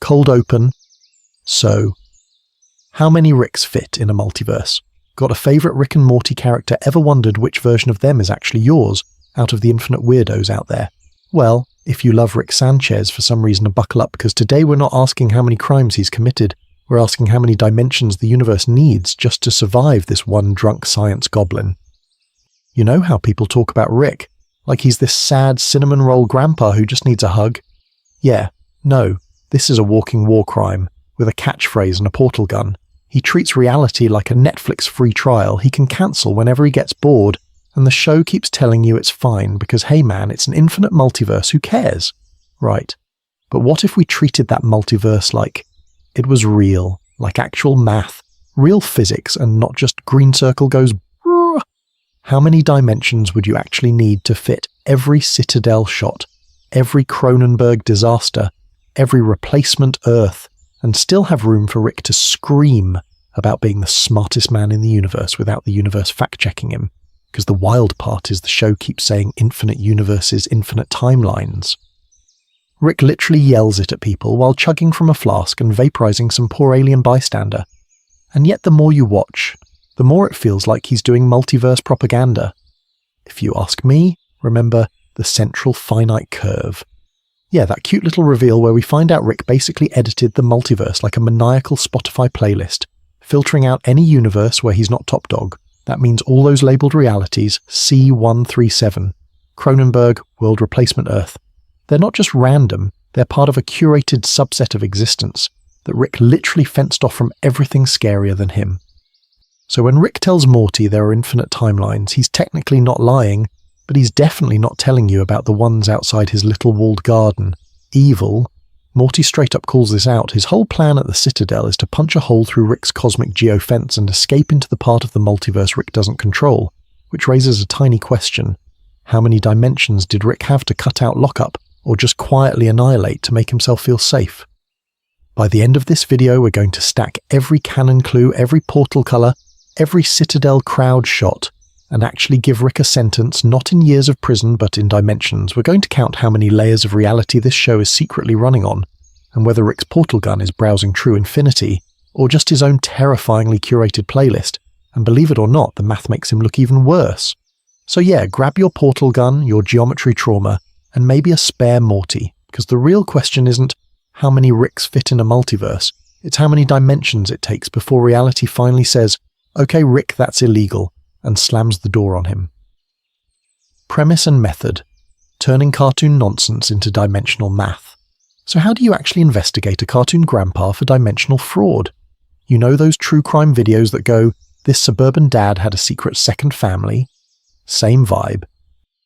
Cold open. So, how many Ricks fit in a multiverse? Got a favourite Rick and Morty character ever wondered which version of them is actually yours, out of the infinite weirdos out there? Well, if you love Rick Sanchez for some reason, buckle up, because today we're not asking how many crimes he's committed, we're asking how many dimensions the universe needs just to survive this one drunk science goblin. You know how people talk about Rick, like he's this sad cinnamon roll grandpa who just needs a hug? Yeah, no, this is a walking war crime, with a catchphrase and a portal gun. He treats reality like a Netflix free trial he can cancel whenever he gets bored, and the show keeps telling you it's fine because, hey man, it's an infinite multiverse, who cares? Right. But what if we treated that multiverse like it was real, like actual math, real physics, and not just green circle goes brrr? How many dimensions would you actually need to fit every Citadel shot, every Cronenberg disaster, every replacement Earth, and still have room for Rick to scream about being the smartest man in the universe without the universe fact-checking him? Because the wild part is the show keeps saying infinite universes, infinite timelines. Rick literally yells it at people while chugging from a flask and vaporizing some poor alien bystander. And yet the more you watch, the more it feels like he's doing multiverse propaganda. If you ask me, remember the central finite curve. Yeah, that cute little reveal where we find out Rick basically edited the multiverse like a maniacal Spotify playlist, filtering out any universe where he's not top dog. That means all those labelled realities, C137, Cronenberg, World Replacement Earth. They're not just random, they're part of a curated subset of existence that Rick literally fenced off from everything scarier than him. So when Rick tells Morty there are infinite timelines, he's technically not lying, but he's definitely not telling you about the ones outside his little walled garden. Evil. Morty straight up calls this out. His whole plan at the Citadel is to punch a hole through Rick's cosmic geofence and escape into the part of the multiverse Rick doesn't control, which raises a tiny question. How many dimensions did Rick have to cut out Lockup, or just quietly annihilate to make himself feel safe? By the end of this video, we're going to stack every canon clue, every portal colour, every Citadel crowd shot, and actually give Rick a sentence not in years of prison but in dimensions. We're going to count how many layers of reality this show is secretly running on, and whether Rick's portal gun is browsing true infinity, or just his own terrifyingly curated playlist, and believe it or not, the math makes him look even worse. So yeah, grab your portal gun, your geometry trauma, and maybe a spare Morty, because the real question isn't how many Ricks fit in a multiverse, it's how many dimensions it takes before reality finally says, okay Rick, that's illegal, and slams the door on him. Premise and method. Turning cartoon nonsense into dimensional math. So how do you actually investigate a cartoon grandpa for dimensional fraud? You know those true crime videos that go, this suburban dad had a secret second family? Same vibe.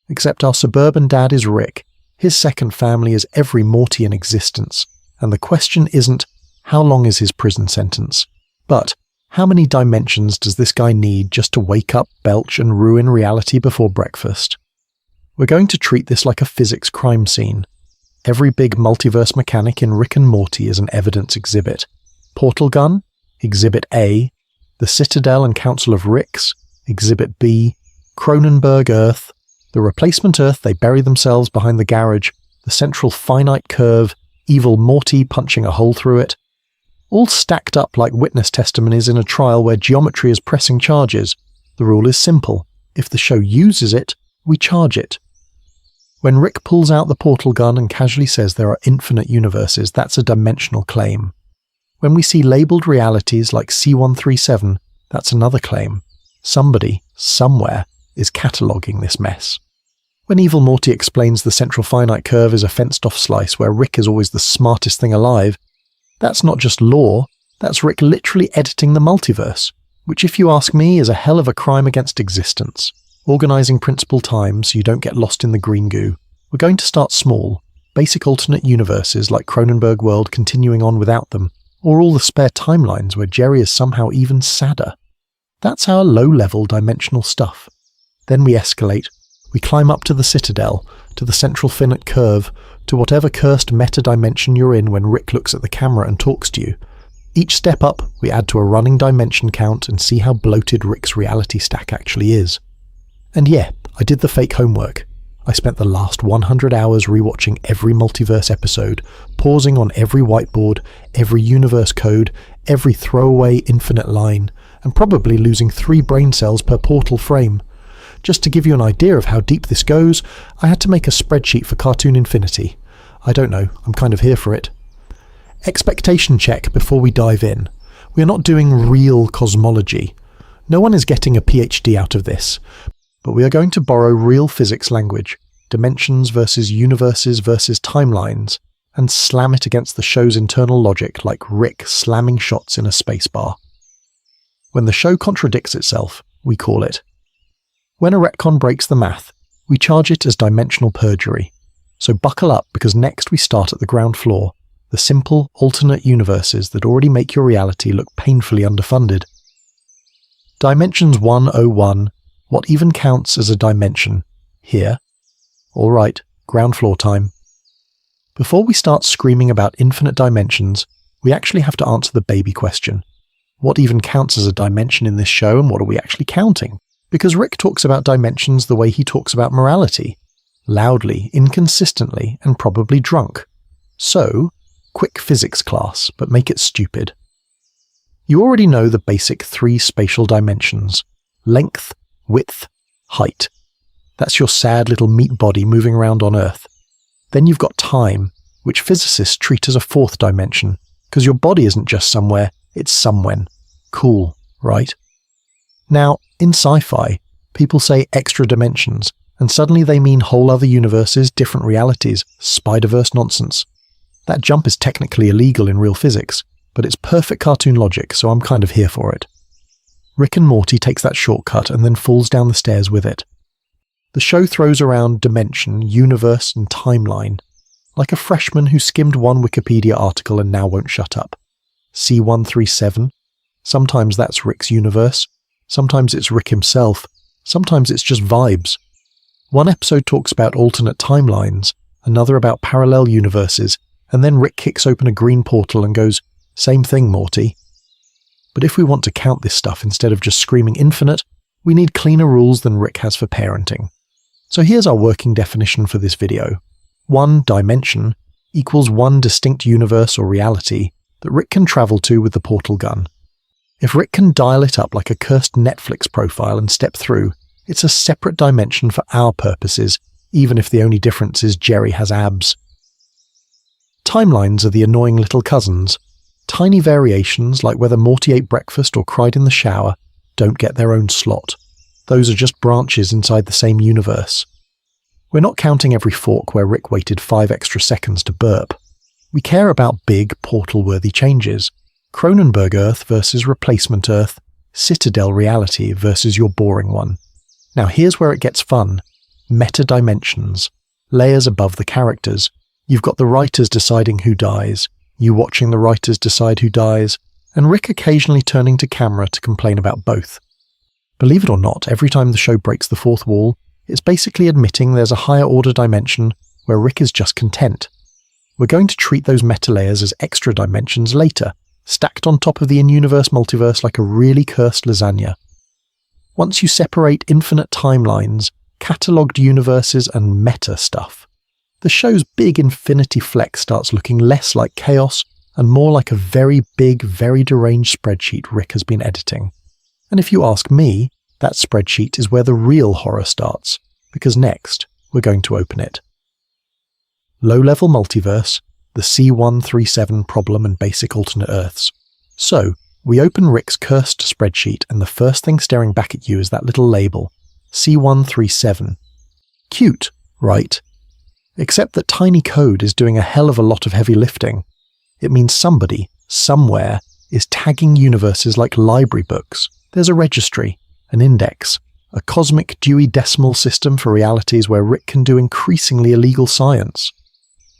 Except our suburban dad is Rick, his second family is every Morty in existence, and the question isn't, how long is his prison sentence? But, how many dimensions does this guy need just to wake up, belch, and ruin reality before breakfast? We're going to treat this like a physics crime scene. Every big multiverse mechanic in Rick and Morty is an evidence exhibit. Portal gun, Exhibit A. The Citadel and Council of Ricks, Exhibit B. Cronenberg Earth. The replacement Earth they bury themselves behind the garage. The central finite curve. Evil Morty punching a hole through it. All stacked up like witness testimonies in a trial where geometry is pressing charges. The rule is simple. If the show uses it, we charge it. When Rick pulls out the portal gun and casually says there are infinite universes, that's a dimensional claim. When we see labelled realities like C137, that's another claim. Somebody, somewhere, is cataloguing this mess. When Evil Morty explains the central finite curve is a fenced-off slice where Rick is always the smartest thing alive, that's not just lore, that's Rick literally editing the multiverse, which if you ask me is a hell of a crime against existence. Organising principal time so you don't get lost in the green goo. We're going to start small, basic alternate universes like Cronenberg World continuing on without them, or all the spare timelines where Jerry is somehow even sadder. That's our low-level dimensional stuff. Then we escalate. We climb up to the Citadel, to the central finite curve, to whatever cursed meta-dimension you're in when Rick looks at the camera and talks to you. Each step up, we add to a running dimension count and see how bloated Rick's reality stack actually is. And yeah, I did the fake homework. I spent the last 100 hours rewatching every multiverse episode, pausing on every whiteboard, every universe code, every throwaway infinite line, and probably losing 3 brain cells per portal frame. Just to give you an idea of how deep this goes, I had to make a spreadsheet for Cartoon Infinity. I don't know, I'm kind of here for it. Expectation check before we dive in. We are not doing real cosmology. No one is getting a PhD out of this. But we are going to borrow real physics language, dimensions versus universes versus timelines, and slam it against the show's internal logic like Rick slamming shots in a spacebar. When the show contradicts itself, we call it. When a retcon breaks the math, we charge it as dimensional perjury. So buckle up, because next we start at the ground floor, the simple, alternate universes that already make your reality look painfully underfunded. Dimensions 101, what even counts as a dimension? Here. Alright, ground floor time. Before we start screaming about infinite dimensions, we actually have to answer the baby question. What even counts as a dimension in this show, and what are we actually counting? Because Rick talks about dimensions the way he talks about morality. Loudly, inconsistently, and probably drunk. So, quick physics class, but make it stupid. You already know the basic 3 spatial dimensions. Length, width, height. That's your sad little meat body moving around on Earth. Then you've got time, which physicists treat as a 4th dimension, because your body isn't just somewhere, it's somewhen. Cool, right? Now, in sci-fi, people say extra dimensions, and suddenly they mean whole other universes, different realities, Spider-Verse nonsense. That jump is technically illegal in real physics, but it's perfect cartoon logic, so I'm kind of here for it. Rick and Morty takes that shortcut and then falls down the stairs with it. The show throws around dimension, universe, and timeline, like a freshman who skimmed one Wikipedia article and now won't shut up. C137. Sometimes that's Rick's universe. Sometimes it's Rick himself. Sometimes it's just vibes. One episode talks about alternate timelines, another about parallel universes, and then Rick kicks open a green portal and goes, "Same thing, Morty." But if we want to count this stuff instead of just screaming infinite, we need cleaner rules than Rick has for parenting. So here's our working definition for this video. 1 dimension equals 1 distinct universe or reality that Rick can travel to with the portal gun. If Rick can dial it up like a cursed Netflix profile and step through, it's a separate dimension for our purposes, even if the only difference is Jerry has abs. Timelines are the annoying little cousins. Tiny variations, like whether Morty ate breakfast or cried in the shower, don't get their own slot. Those are just branches inside the same universe. We're not counting every fork where Rick waited 5 extra seconds to burp. We care about big, portal-worthy changes. Cronenberg Earth versus replacement Earth, Citadel reality versus your boring one. Now here's where it gets fun. Meta-dimensions. Layers above the characters. You've got the writers deciding who dies, you watching the writers decide who dies, and Rick occasionally turning to camera to complain about both. Believe it or not, every time the show breaks the 4th wall, it's basically admitting there's a higher order dimension where Rick is just content. We're going to treat those meta layers as extra dimensions later, stacked on top of the in-universe multiverse like a really cursed lasagna. Once you separate infinite timelines, catalogued universes and meta stuff, the show's big infinity flex starts looking less like chaos and more like a very big, very deranged spreadsheet Rick has been editing. And if you ask me, that spreadsheet is where the real horror starts, because next, we're going to open it. Low-level multiverse, the C137 problem and basic alternate Earths. So, we open Rick's cursed spreadsheet and the first thing staring back at you is that little label, C137. Cute, right? Except that tiny code is doing a hell of a lot of heavy lifting. It means somebody, somewhere, is tagging universes like library books. There's a registry, an index, a cosmic Dewey Decimal System for realities where Rick can do increasingly illegal science.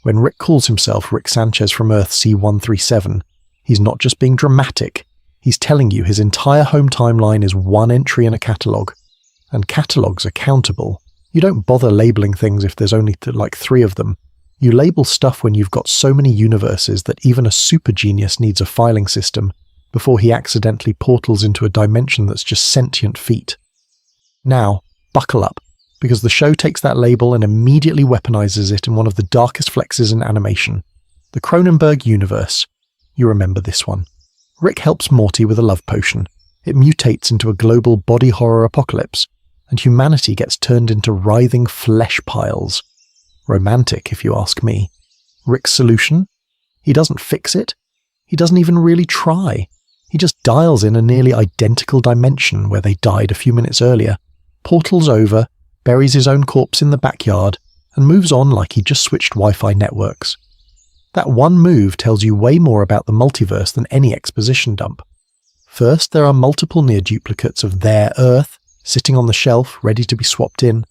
When Rick calls himself Rick Sanchez from Earth C137, he's not just being dramatic, he's telling you his entire home timeline is one entry in a catalogue. And catalogues are countable. You don't bother labelling things if there's only like 3 of them. You label stuff when you've got so many universes that even a super genius needs a filing system before he accidentally portals into a dimension that's just sentient feet. Now, buckle up. because the show takes that label and immediately weaponizes it in one of the darkest flexes in animation. The Cronenberg universe. You remember this one. Rick helps Morty with a love potion. It mutates into a global body horror apocalypse, and humanity gets turned into writhing flesh piles. Romantic, if you ask me. Rick's solution? He doesn't fix it. He doesn't even really try. He just dials in a nearly identical dimension where they died a few minutes earlier, portals over, buries his own corpse in the backyard, and moves on like he just switched Wi-Fi networks. That one move tells you way more about the multiverse than any exposition dump. First, there are multiple near duplicates of their Earth, sitting on the shelf, ready to be swapped in.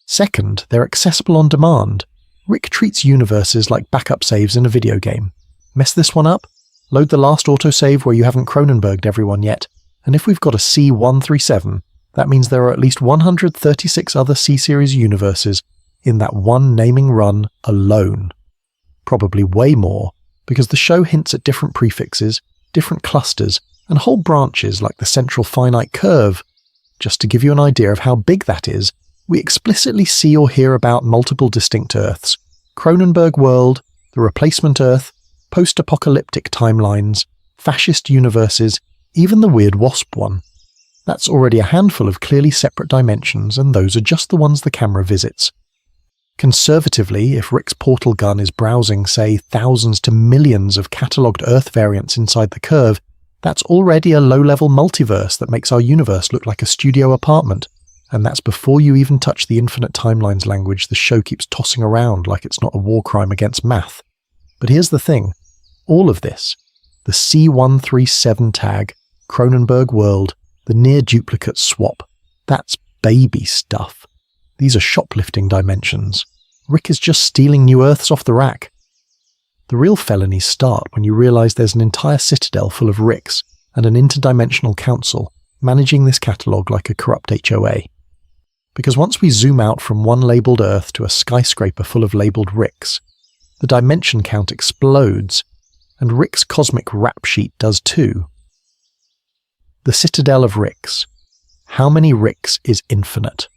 Second, they're accessible on demand. Rick treats universes like backup saves in a video game. Mess this one up? Load the last autosave where you haven't Cronenberged everyone yet, and if we've got a C-137, that means there are at least 136 other C-Series universes in that one naming run alone. Probably way more, because the show hints at different prefixes, different clusters, and whole branches like the central finite curve. Just to give you an idea of how big that is, we explicitly see or hear about multiple distinct Earths, Cronenberg world, the replacement Earth, post-apocalyptic timelines, fascist universes, even the weird wasp one. That's already a handful of clearly separate dimensions, and those are just the ones the camera visits. Conservatively, if Rick's portal gun is browsing, say, thousands to millions of catalogued Earth variants inside the curve, that's already a low-level multiverse that makes our universe look like a studio apartment, and that's before you even touch the infinite timelines language the show keeps tossing around like it's not a war crime against math. But here's the thing. All of this, the C-137 tag, Cronenberg world, the near duplicate swap, that's baby stuff. These are shoplifting dimensions. Rick is just stealing new Earths off the rack. The real felonies start when you realize there's an entire citadel full of Ricks and an interdimensional council managing this catalogue like a corrupt HOA. Because once we zoom out from one labelled Earth to a skyscraper full of labelled Ricks, the dimension count explodes, and Rick's cosmic rap sheet does too. The Citadel of Ricks. How many Ricks is infinite?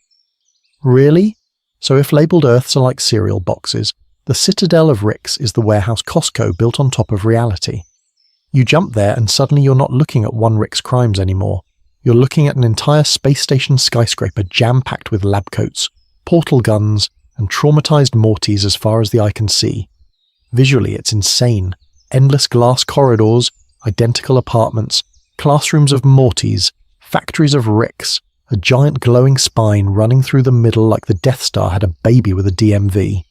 Really? So if labelled Earths are like cereal boxes, the Citadel of Ricks is the warehouse Costco built on top of reality. You jump there and suddenly you're not looking at one Rick's crimes anymore. You're looking at an entire space station skyscraper jam-packed with lab coats, portal guns, and traumatized Mortys as far as the eye can see. Visually, it's insane. Endless glass corridors, identical apartments, classrooms of Mortys, factories of Ricks, a giant glowing spine running through the middle like the Death Star had a baby with a DMV.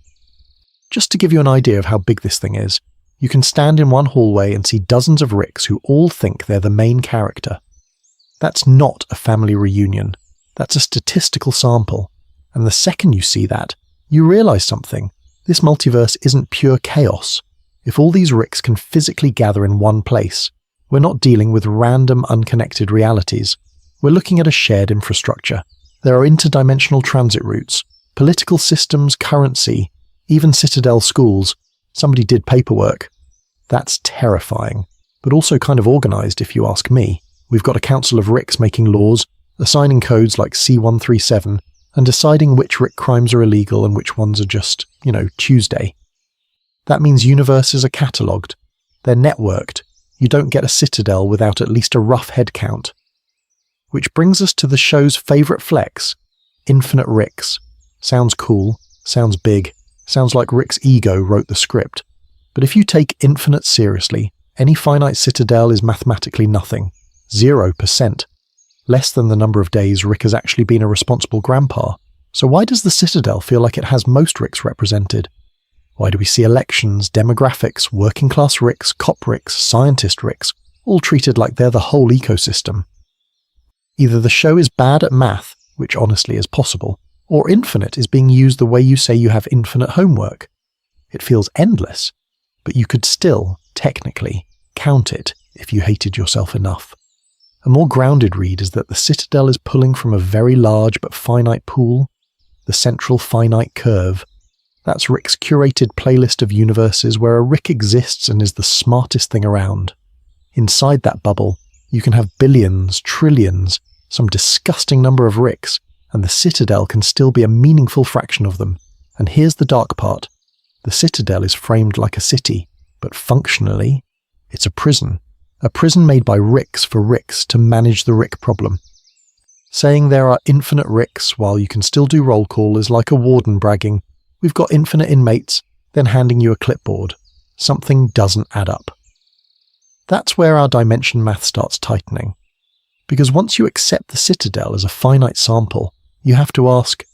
Just to give you an idea of how big this thing is, you can stand in one hallway and see dozens of Ricks who all think they're the main character. That's not a family reunion. That's a statistical sample. And the second you see that, you realize something. This multiverse isn't pure chaos. If all these Ricks can physically gather in one place, we're not dealing with random, unconnected realities. We're looking at a shared infrastructure. There are interdimensional transit routes, political systems, currency, even Citadel schools. Somebody did paperwork. That's terrifying, but also kind of organized if you ask me. We've got a council of Ricks making laws, assigning codes like C-137, and deciding which Rick crimes are illegal and which ones are just, Tuesday. That means universes are catalogued. They're networked. You don't get a Citadel without at least a rough head count. Which brings us to the show's favourite flex, infinite Ricks. Sounds cool, sounds big, sounds like Rick's ego wrote the script. But if you take infinite seriously, any finite Citadel is mathematically nothing. 0%. Less than the number of days Rick has actually been a responsible grandpa. So why does the Citadel feel like it has most Ricks represented? Why do we see elections, demographics, working class Ricks, cop Ricks, scientist Ricks, all treated like they're the whole ecosystem? Either the show is bad at math, which honestly is possible, or infinite is being used the way you say you have infinite homework. It feels endless, but you could still, technically, count it if you hated yourself enough. A more grounded read is that the Citadel is pulling from a very large but finite pool, the central finite curve. That's Rick's curated playlist of universes where a Rick exists and is the smartest thing around. Inside that bubble, you can have billions, trillions, some disgusting number of Ricks, and the Citadel can still be a meaningful fraction of them. And here's the dark part. The Citadel is framed like a city, but functionally, it's a prison. A prison made by Ricks for Ricks to manage the Rick problem. Saying there are infinite Ricks while you can still do roll call is like a warden bragging, "We've got infinite inmates," then handing you a clipboard. Something doesn't add up. That's where our dimension math starts tightening. Because once you accept the Citadel as a finite sample, you have to ask,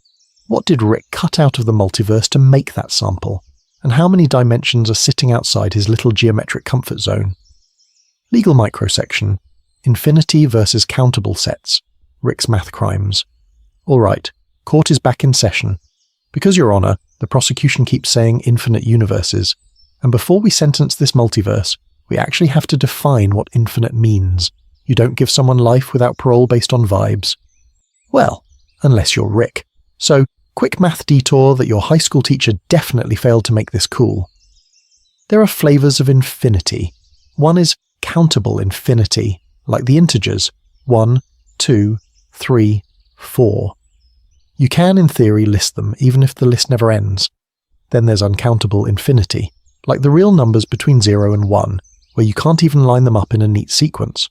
what did Rick cut out of the multiverse to make that sample? And how many dimensions are sitting outside his little geometric comfort zone? Legal microsection, infinity versus countable sets, Rick's math crimes. All right, court is back in session. Because, Your Honour, the prosecution keeps saying infinite universes, and before we sentence this multiverse, we actually have to define what infinite means. You don't give someone life without parole based on vibes. Well, unless you're Rick. So, quick math detour that your high school teacher definitely failed to make this cool. There are flavours of infinity. One is countable infinity, like the integers 1, 2, 3, 4. You can, in theory, list them, even if the list never ends. Then there's uncountable infinity, like the real numbers between 0 and 1, where you can't even line them up in a neat sequence.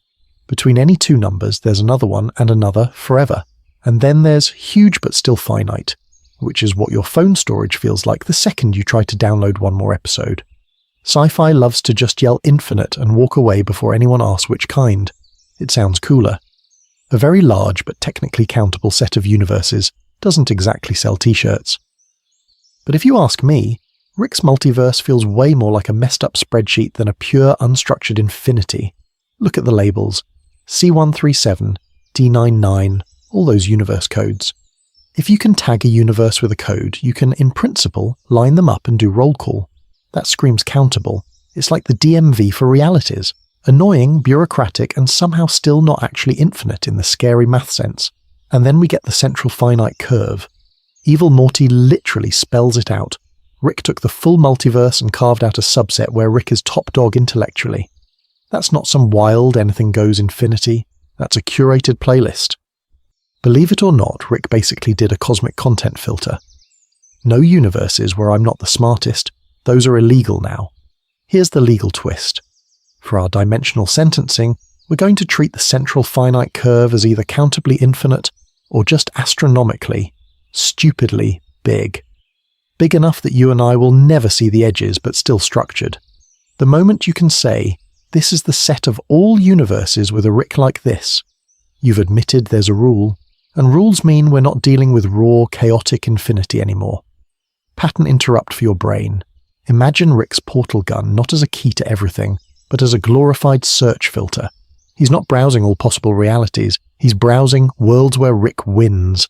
Between any two numbers, there's another one and another forever. And then there's huge but still finite, which is what your phone storage feels like the second you try to download one more episode. Sci-fi loves to just yell infinite and walk away before anyone asks which kind. It sounds cooler. A very large but technically countable set of universes doesn't exactly sell t-shirts. But if you ask me, Rick's multiverse feels way more like a messed up spreadsheet than a pure unstructured infinity. Look at the labels. C137, D99, all those universe codes. If you can tag a universe with a code, you can, in principle, line them up and do roll call. That screams countable. It's like the DMV for realities. Annoying, bureaucratic, and somehow still not actually infinite in the scary math sense. And then we get the central finite curve. Evil Morty literally spells it out. Rick took the full multiverse and carved out a subset where Rick is top dog intellectually. That's not some wild anything goes infinity. That's a curated playlist. Believe it or not, Rick basically did a cosmic content filter. No universes where I'm not the smartest. Those are illegal now. Here's the legal twist. For our dimensional sentencing, we're going to treat the central finite curve as either countably infinite or just astronomically, stupidly big. Big enough that you and I will never see the edges, but still structured. The moment you can say, this is the set of all universes with a Rick like this, you've admitted there's a rule, and rules mean we're not dealing with raw, chaotic infinity anymore. Pattern interrupt for your brain. Imagine Rick's portal gun not as a key to everything, but as a glorified search filter. He's not browsing all possible realities, he's browsing worlds where Rick wins.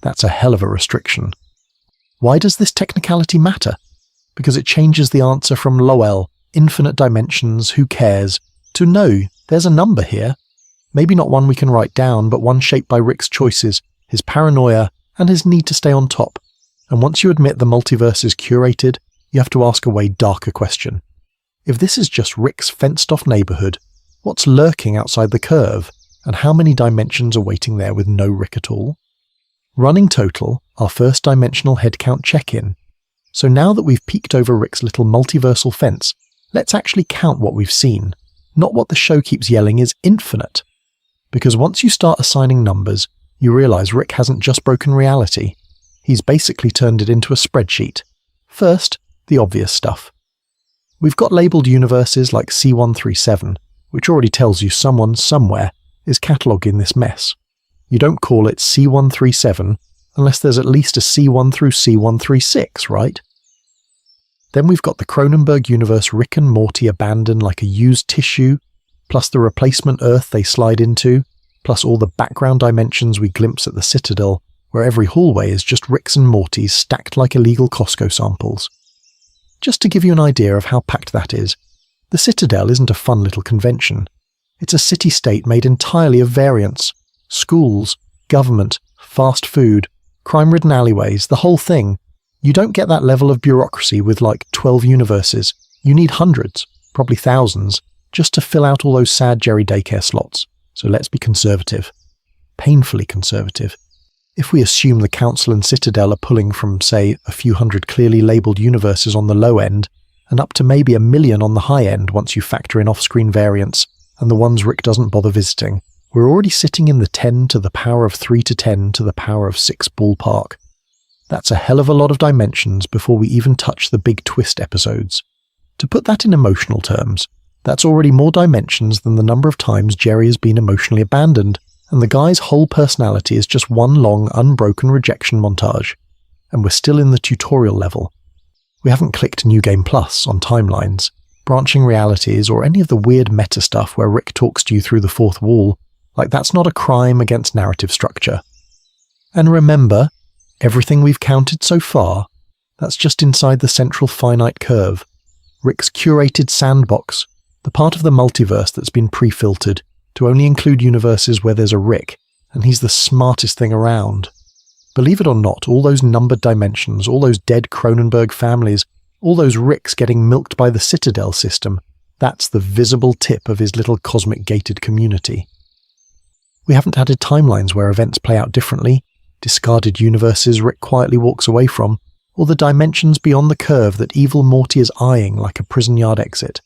That's a hell of a restriction. Why does this technicality matter? Because it changes the answer from LOL, infinite dimensions, who cares, to no, there's a number here. Maybe not one we can write down, but one shaped by Rick's choices, his paranoia, and his need to stay on top. And once you admit the multiverse is curated, you have to ask a way darker question. If this is just Rick's fenced-off neighbourhood, what's lurking outside the curve, and how many dimensions are waiting there with no Rick at all? Running total, our first dimensional headcount check-in. So now that we've peeked over Rick's little multiversal fence, let's actually count what we've seen, not what the show keeps yelling is infinite. Because once you start assigning numbers, you realise Rick hasn't just broken reality. He's basically turned it into a spreadsheet. First, the obvious stuff. We've got labelled universes like C137, which already tells you someone somewhere is cataloguing this mess. You don't call it C137 unless there's at least a C1 through C136, right? Then we've got the Cronenberg universe Rick and Morty abandon like a used tissue, plus the replacement Earth they slide into, plus all the background dimensions we glimpse at the Citadel, where every hallway is just Ricks and Mortys stacked like illegal Costco samples. Just to give you an idea of how packed that is, the Citadel isn't a fun little convention. It's a city-state made entirely of variants. Schools, government, fast food, crime-ridden alleyways, the whole thing. You don't get that level of bureaucracy with like 12 universes. You need hundreds, probably thousands, just to fill out all those sad Jerry daycare slots. So let's be conservative. Painfully conservative. If we assume the Council and Citadel are pulling from, say, a few hundred clearly labelled universes on the low end, and up to maybe 1 million on the high end once you factor in off-screen variants and the ones Rick doesn't bother visiting, we're already sitting in the 10 to the power of 3 to 10 to the power of 6 ballpark. That's a hell of a lot of dimensions before we even touch the big twist episodes. To put that in emotional terms, that's already more dimensions than the number of times Jerry has been emotionally abandoned, and the guy's whole personality is just one long, unbroken rejection montage. And we're still in the tutorial level. We haven't clicked New Game Plus on timelines, branching realities, or any of the weird meta stuff where Rick talks to you through the fourth wall, like that's not a crime against narrative structure. And remember, everything we've counted so far, that's just inside the central finite curve, Rick's curated sandbox, the part of the multiverse that's been pre-filtered to only include universes where there's a Rick, and he's the smartest thing around. Believe it or not, all those numbered dimensions, all those dead Cronenberg families, all those Ricks getting milked by the Citadel system, that's the visible tip of his little cosmic gated community. We haven't added timelines where events play out differently, discarded universes Rick quietly walks away from, or the dimensions beyond the curve that evil Morty is eyeing like a prison yard exit.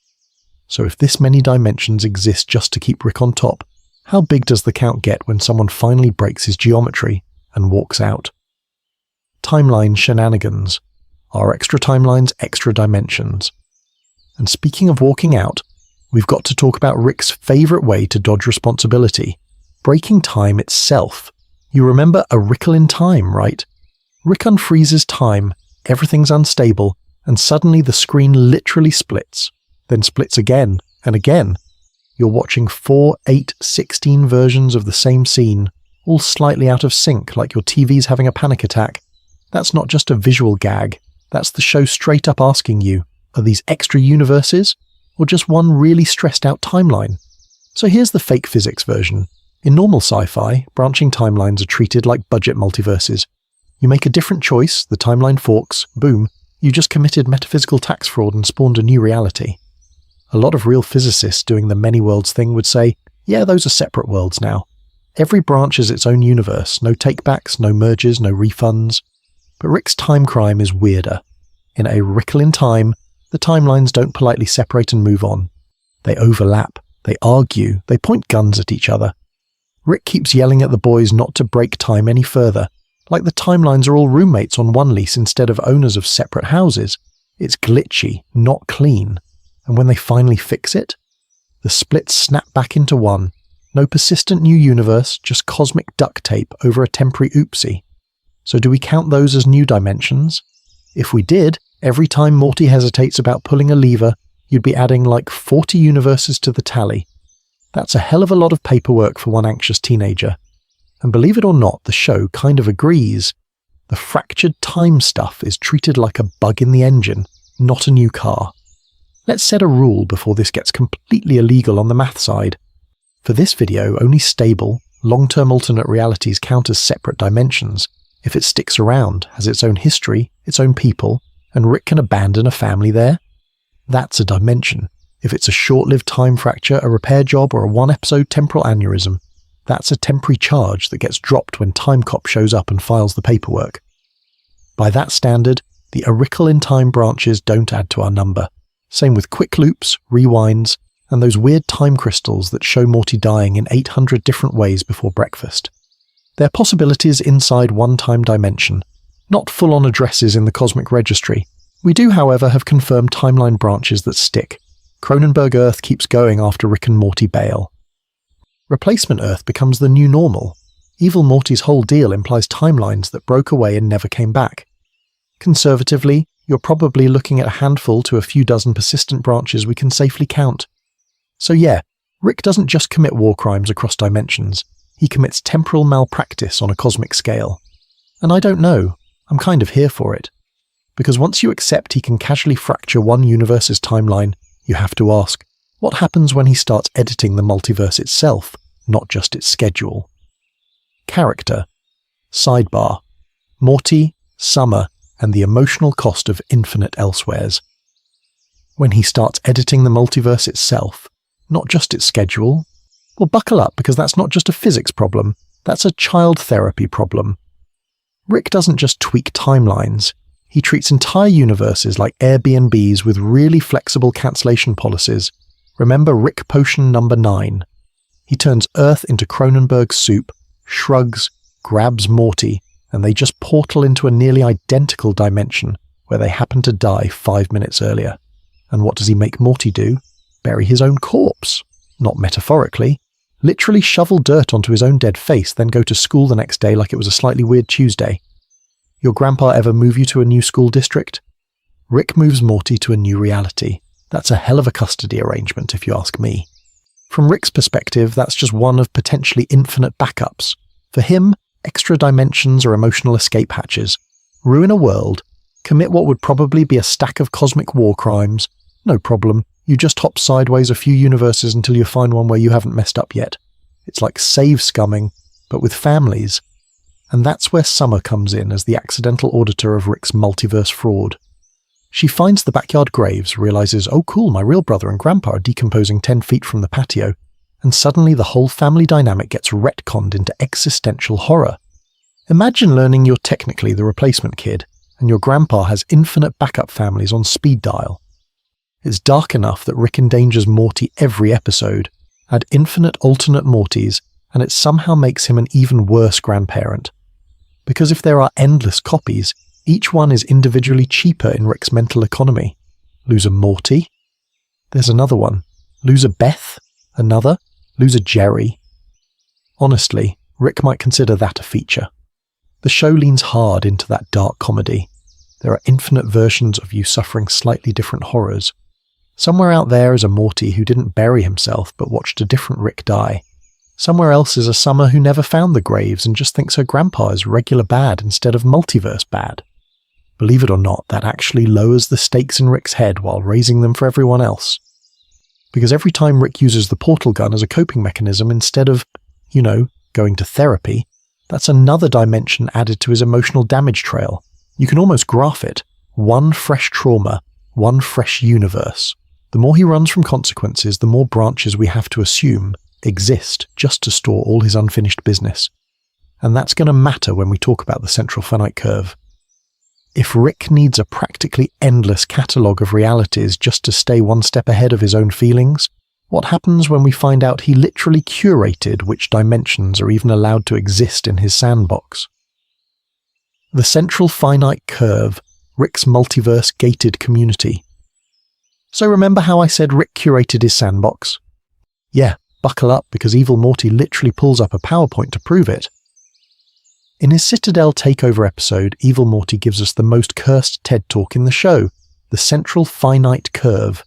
So if this many dimensions exist just to keep Rick on top, how big does the count get when someone finally breaks his geometry and walks out? Timeline shenanigans. Are extra timelines extra dimensions? And speaking of walking out, we've got to talk about Rick's favourite way to dodge responsibility, breaking time itself. You remember a Rickle in time, right? Rick unfreezes time, everything's unstable, and suddenly the screen literally splits, then splits again and again. You're watching 4, 8, 16 versions of the same scene, all slightly out of sync like your TV's having a panic attack. That's not just a visual gag, that's the show straight up asking you, are these extra universes, or just one really stressed out timeline? So here's the fake physics version. In normal sci-fi, branching timelines are treated like budget multiverses. You make a different choice, the timeline forks, boom, you just committed metaphysical tax fraud and spawned a new reality. A lot of real physicists doing the many worlds thing would say, yeah, those are separate worlds now. Every branch is its own universe, no takebacks, no merges, no refunds. But Rick's time crime is weirder. In a Rickle in time, the timelines don't politely separate and move on. They overlap, they argue, they point guns at each other. Rick keeps yelling at the boys not to break time any further, like the timelines are all roommates on one lease instead of owners of separate houses. It's glitchy, not clean. And when they finally fix it, the splits snap back into one. No persistent new universe, just cosmic duct tape over a temporary oopsie. So do we count those as new dimensions? If we did, every time Morty hesitates about pulling a lever, you'd be adding like 40 universes to the tally. That's a hell of a lot of paperwork for one anxious teenager. And believe it or not, the show kind of agrees. The fractured time stuff is treated like a bug in the engine, not a new car. Let's set a rule before this gets completely illegal on the math side. For this video, only stable, long-term alternate realities count as separate dimensions if it sticks around, has its own history, its own people, and Rick can abandon a family there. That's a dimension. If it's a short-lived time fracture, a repair job, or a one-episode temporal aneurysm, that's a temporary charge that gets dropped when Time Cop shows up and files the paperwork. By that standard, the Rickle in time branches don't add to our number. Same with quick loops, rewinds, and those weird time crystals that show Morty dying in 800 different ways before breakfast. They're possibilities inside one time dimension, not full-on addresses in the cosmic registry. We do, however, have confirmed timeline branches that stick. Cronenberg Earth keeps going after Rick and Morty bail. Replacement Earth becomes the new normal. Evil Morty's whole deal implies timelines that broke away and never came back. Conservatively, you're probably looking at a handful to a few dozen persistent branches we can safely count. So yeah, Rick doesn't just commit war crimes across dimensions, he commits temporal malpractice on a cosmic scale. And I don't know, I'm kind of here for it. Because once you accept he can casually fracture one universe's timeline, you have to ask, what happens when he starts editing the multiverse itself, not just its schedule? Character. Sidebar. Morty, Summer, and the emotional cost of infinite elsewheres. When he starts editing the multiverse itself, not just its schedule, well, buckle up because that's not just a physics problem, that's a child therapy problem. Rick doesn't just tweak timelines. He treats entire universes like Airbnbs with really flexible cancellation policies. Remember Rick Potion number 9. He turns Earth into Cronenberg soup, shrugs, grabs Morty, and they just portal into a nearly identical dimension where they happen to die 5 minutes earlier. And what does he make Morty do? Bury his own corpse. Not metaphorically. Literally shovel dirt onto his own dead face, then go to school the next day like it was a slightly weird Tuesday. Your grandpa ever move you to a new school district? Rick moves Morty to a new reality. That's a hell of a custody arrangement, if you ask me. From Rick's perspective, that's just one of potentially infinite backups. For him, extra dimensions are emotional escape hatches. Ruin a world, commit what would probably be a stack of cosmic war crimes. No problem. You just hop sideways a few universes until you find one where you haven't messed up yet. It's like save scumming, but with families. And that's where Summer comes in as the accidental auditor of Rick's multiverse fraud. She finds the backyard graves, realizes, oh cool, my real brother and grandpa are decomposing 10 feet from the patio, and suddenly the whole family dynamic gets retconned into existential horror. Imagine learning you're technically the replacement kid, and your grandpa has infinite backup families on speed dial. It's dark enough that Rick endangers Morty every episode, add infinite alternate Mortys, and it somehow makes him an even worse grandparent. Because if there are endless copies, each one is individually cheaper in Rick's mental economy. Lose a Morty? There's another one. Lose a Beth? Another? Lose a Jerry? Honestly, Rick might consider that a feature. The show leans hard into that dark comedy. There are infinite versions of you suffering slightly different horrors. Somewhere out there is a Morty who didn't bury himself but watched a different Rick die. Somewhere else is a Summer who never found the graves and just thinks her grandpa is regular bad instead of multiverse bad. Believe it or not, that actually lowers the stakes in Rick's head while raising them for everyone else. Because every time Rick uses the portal gun as a coping mechanism instead of, going to therapy, that's another dimension added to his emotional damage trail. You can almost graph it. One fresh trauma, one fresh universe. The more he runs from consequences, the more branches we have to assume exist just to store all his unfinished business. And that's going to matter when we talk about the central finite curve. If Rick needs a practically endless catalogue of realities just to stay one step ahead of his own feelings, what happens when we find out he literally curated which dimensions are even allowed to exist in his sandbox? The central finite curve, Rick's multiverse gated community. So remember how I said Rick curated his sandbox? Yeah, buckle up because Evil Morty literally pulls up a PowerPoint to prove it. In his Citadel takeover episode, Evil Morty gives us the most cursed TED talk in the show, the central finite curve.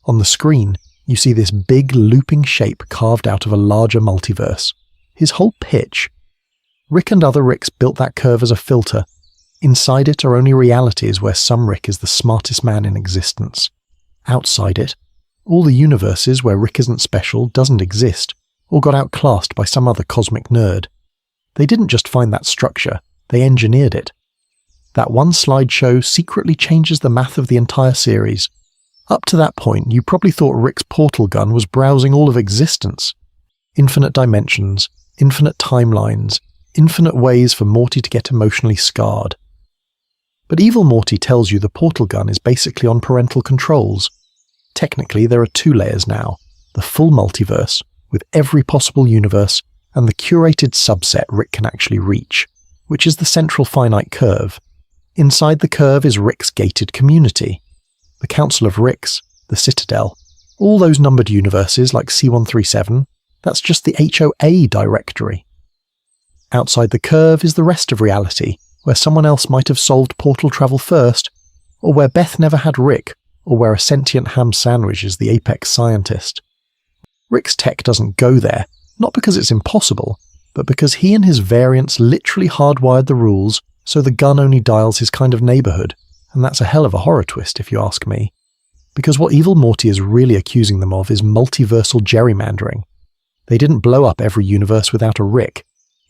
On the screen, you see this big looping shape carved out of a larger multiverse. His whole pitch. Rick and other Ricks built that curve as a filter. Inside it are only realities where some Rick is the smartest man in existence. Outside it, all the universes where Rick isn't special, doesn't exist, or got outclassed by some other cosmic nerd. They didn't just find that structure, they engineered it. That one slideshow secretly changes the math of the entire series. Up to that point, you probably thought Rick's portal gun was browsing all of existence. Infinite dimensions, infinite timelines, infinite ways for Morty to get emotionally scarred. But Evil Morty tells you the portal gun is basically on parental controls. Technically, there are 2 layers now, the full multiverse, with every possible universe, and the curated subset Rick can actually reach, which is the central finite curve. Inside the curve is Rick's gated community. The Council of Ricks, the Citadel, all those numbered universes like C137, that's just the HOA directory. Outside the curve is the rest of reality, where someone else might have solved portal travel first, or where Beth never had Rick, or where a sentient ham sandwich is the apex scientist. Rick's tech doesn't go there, not because it's impossible, but because he and his variants literally hardwired the rules so the gun only dials his kind of neighbourhood, and that's a hell of a horror twist if you ask me. Because what Evil Morty is really accusing them of is multiversal gerrymandering. They didn't blow up every universe without a Rick.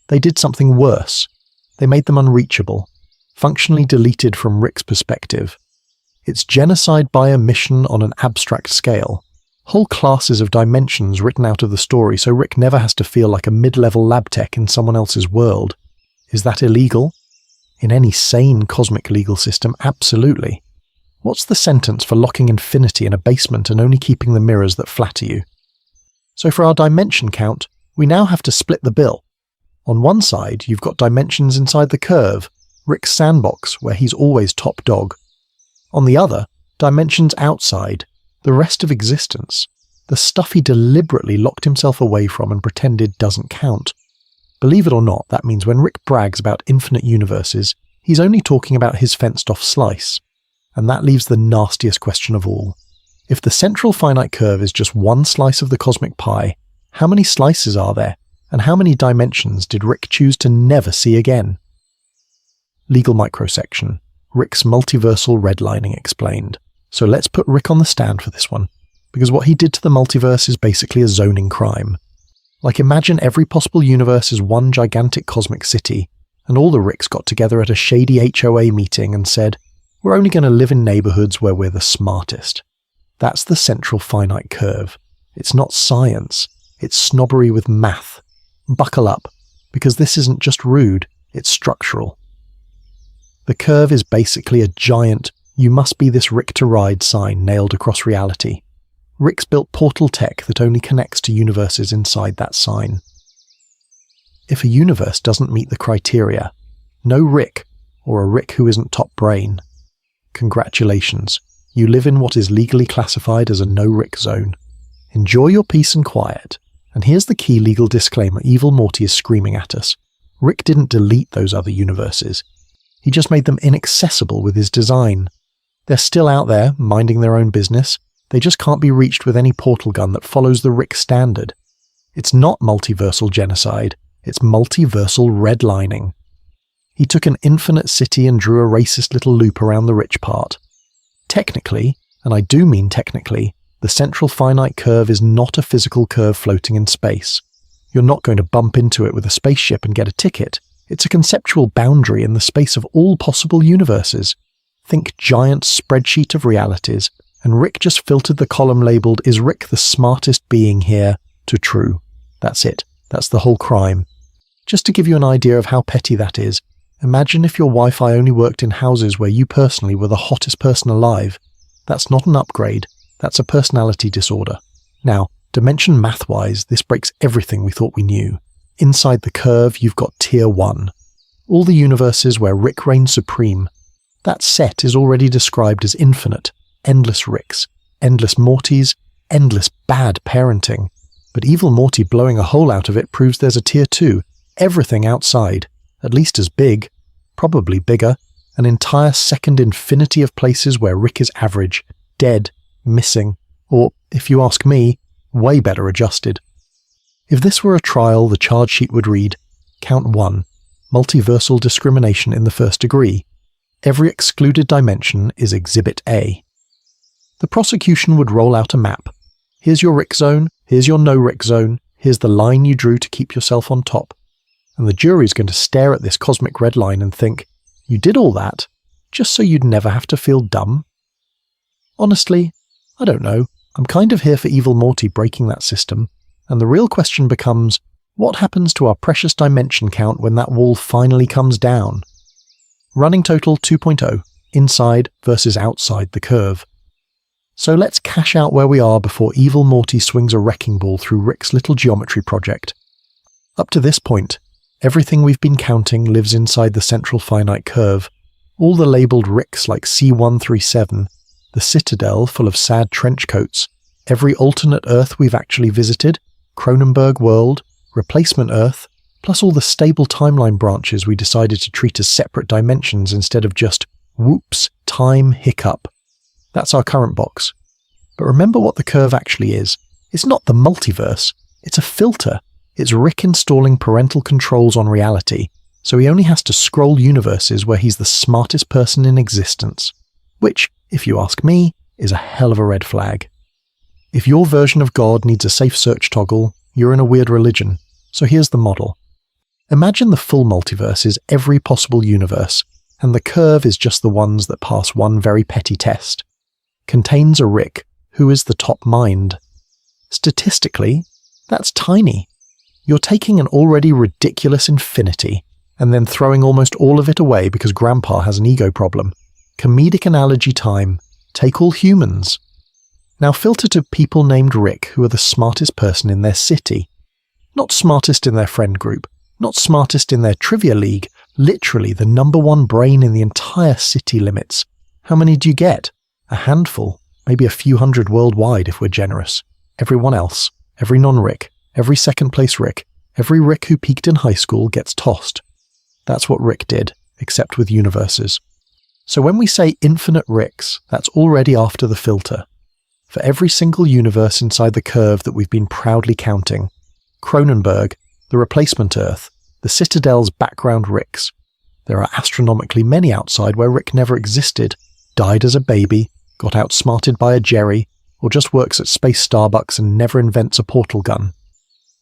They did something worse. They made them unreachable, functionally deleted from Rick's perspective. It's genocide by omission on an abstract scale. Whole classes of dimensions written out of the story so Rick never has to feel like a mid-level lab tech in someone else's world. Is that illegal? In any sane cosmic legal system, absolutely. What's the sentence for locking infinity in a basement and only keeping the mirrors that flatter you? So for our dimension count, we now have to split the bill. On one side, you've got dimensions inside the curve, Rick's sandbox, where he's always top dog. On the other, dimensions outside, the rest of existence, the stuff he deliberately locked himself away from and pretended doesn't count. Believe it or not, that means when Rick brags about infinite universes, he's only talking about his fenced-off slice. And that leaves the nastiest question of all. If the central finite curve is just one slice of the cosmic pie, how many slices are there, and how many dimensions did Rick choose to never see again? Legal microsection. Rick's multiversal redlining explained. So let's put Rick on the stand for this one, because what he did to the multiverse is basically a zoning crime. Like, imagine every possible universe is one gigantic cosmic city, and all the Ricks got together at a shady HOA meeting and said, we're only going to live in neighborhoods where we're the smartest. That's the central finite curve. It's not science, it's snobbery with math. Buckle up, because this isn't just rude, it's structural. The curve is basically a giant, you must be this Rick to ride sign nailed across reality. Rick's built portal tech that only connects to universes inside that sign. If a universe doesn't meet the criteria, no Rick, or a Rick who isn't top brain. Congratulations, you live in what is legally classified as a no-Rick zone. Enjoy your peace and quiet. And here's the key legal disclaimer Evil Morty is screaming at us. Rick didn't delete those other universes. He just made them inaccessible with his design. They're still out there, minding their own business. They just can't be reached with any portal gun that follows the Rick standard. It's not multiversal genocide, it's multiversal redlining. He took an infinite city and drew a racist little loop around the rich part. Technically, and I do mean technically, the central finite curve is not a physical curve floating in space. You're not going to bump into it with a spaceship and get a ticket. It's a conceptual boundary in the space of all possible universes. Think giant spreadsheet of realities, and Rick just filtered the column labelled, "Is Rick the smartest being here?" to true. That's it. That's the whole crime. Just to give you an idea of how petty that is, imagine if your Wi-Fi only worked in houses where you personally were the hottest person alive. That's not an upgrade. That's a personality disorder. Now, dimension math-wise, this breaks everything we thought we knew. Inside the curve, you've got Tier 1. All the universes where Rick reigns supreme. That set is already described as infinite. Endless Ricks, endless Mortys, endless bad parenting. But Evil Morty blowing a hole out of it proves there's a Tier 2. Everything outside. At least as big. Probably bigger. An entire second infinity of places where Rick is average. Dead. Missing, or, if you ask me, way better adjusted. If this were a trial, the charge sheet would read, Count 1, multiversal discrimination in the first degree. Every excluded dimension is Exhibit A. The prosecution would roll out a map. Here's your Rick zone, here's your no-Rick zone, here's the line you drew to keep yourself on top. And the jury's going to stare at this cosmic red line and think, you did all that, just so you'd never have to feel dumb? Honestly, I don't know. I'm kind of here for Evil Morty breaking that system, and the real question becomes, what happens to our precious dimension count when that wall finally comes down? Running total 2.0, inside versus outside the curve. So let's cash out where we are before Evil Morty swings a wrecking ball through Rick's little geometry project. Up to this point, everything we've been counting lives inside the central finite curve. All the labelled Ricks like C137, the Citadel full of sad trench coats, every alternate Earth we've actually visited, Cronenberg world, replacement Earth, plus all the stable timeline branches we decided to treat as separate dimensions instead of just, whoops, time hiccup. That's our current box. But remember what the curve actually is. It's not the multiverse. It's a filter. It's Rick installing parental controls on reality, so he only has to scroll universes where he's the smartest person in existence. Which, if you ask me, is a hell of a red flag. If your version of God needs a safe search toggle, you're in a weird religion. So here's the model. Imagine the full multiverse is every possible universe, and the curve is just the ones that pass one very petty test. Contains a Rick, who is the top mind. Statistically, that's tiny. You're taking an already ridiculous infinity, and then throwing almost all of it away because Grandpa has an ego problem. Comedic analogy time. Take all humans. Now filter to people named Rick who are the smartest person in their city. Not smartest in their friend group, not smartest in their trivia league, literally the #1 brain in the entire city limits. How many do you get? A handful, maybe a few hundred worldwide if we're generous. Everyone else, every non-Rick, every second place Rick, every Rick who peaked in high school gets tossed. That's what Rick did, except with universes. So when we say infinite Ricks, that's already after the filter. For every single universe inside the curve that we've been proudly counting, Cronenberg, the replacement Earth, the Citadel's background Ricks. There are astronomically many outside where Rick never existed, died as a baby, got outsmarted by a Jerry, or just works at Space Starbucks and never invents a portal gun.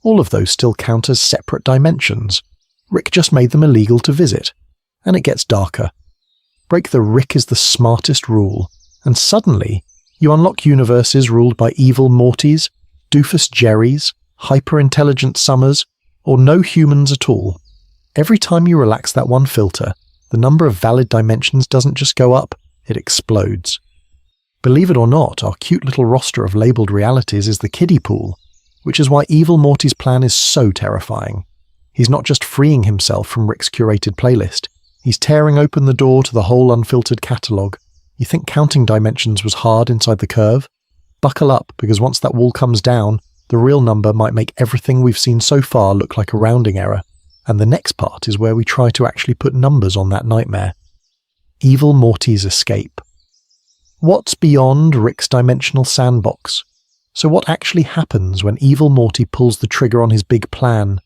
All of those still count as separate dimensions. Rick just made them illegal to visit. And it gets darker. Break the Rick is the smartest rule, and suddenly you unlock universes ruled by evil Mortys, doofus Jerrys, hyper-intelligent Summers, or no humans at all. Every time you relax that one filter, the number of valid dimensions doesn't just go up, it explodes. Believe it or not, our cute little roster of labelled realities is the kiddie pool, which is why evil Morty's plan is so terrifying. He's not just freeing himself from Rick's curated playlist, he's tearing open the door to the whole unfiltered catalogue. You think counting dimensions was hard inside the curve? Buckle up, because once that wall comes down, the real number might make everything we've seen so far look like a rounding error, and the next part is where we try to actually put numbers on that nightmare. Evil Morty's escape. What's beyond Rick's dimensional sandbox? So what actually happens when evil Morty pulls the trigger on his big plan?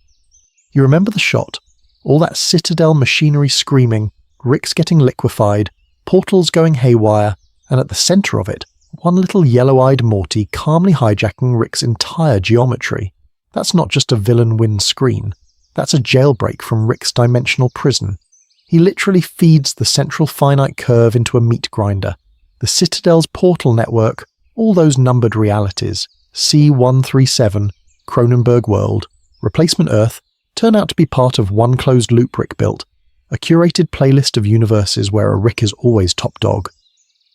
You remember the shot? All that Citadel machinery screaming, Rick's getting liquefied, portals going haywire, and at the centre of it, one little yellow-eyed Morty calmly hijacking Rick's entire geometry. That's not just a villain win screen. That's a jailbreak from Rick's dimensional prison. He literally feeds the central finite curve into a meat grinder. The Citadel's portal network, all those numbered realities, C137, Cronenberg World, Replacement Earth, turn out to be part of one closed loop Rick built, a curated playlist of universes where a Rick is always top dog.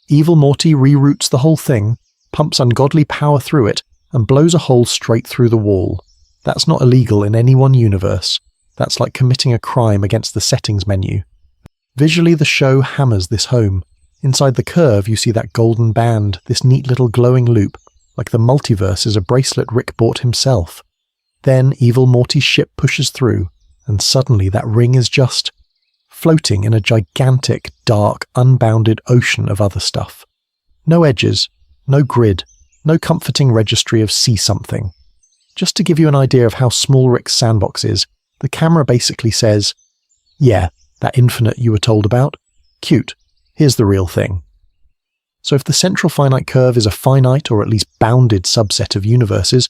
Evil Morty reroutes the whole thing, pumps ungodly power through it, and blows a hole straight through the wall. That's not illegal in any one universe. That's like committing a crime against the settings menu. Visually, the show hammers this home. Inside the curve, you see that golden band, this neat little glowing loop, like the multiverse is a bracelet Rick bought himself. Then Evil Morty's ship pushes through, and suddenly that ring is just floating in a gigantic, dark, unbounded ocean of other stuff. No edges, no grid, no comforting registry of see something. Just to give you an idea of how small Rick's sandbox is, the camera basically says, yeah, that infinite you were told about, cute, here's the real thing. So if the central finite curve is a finite or at least bounded subset of universes,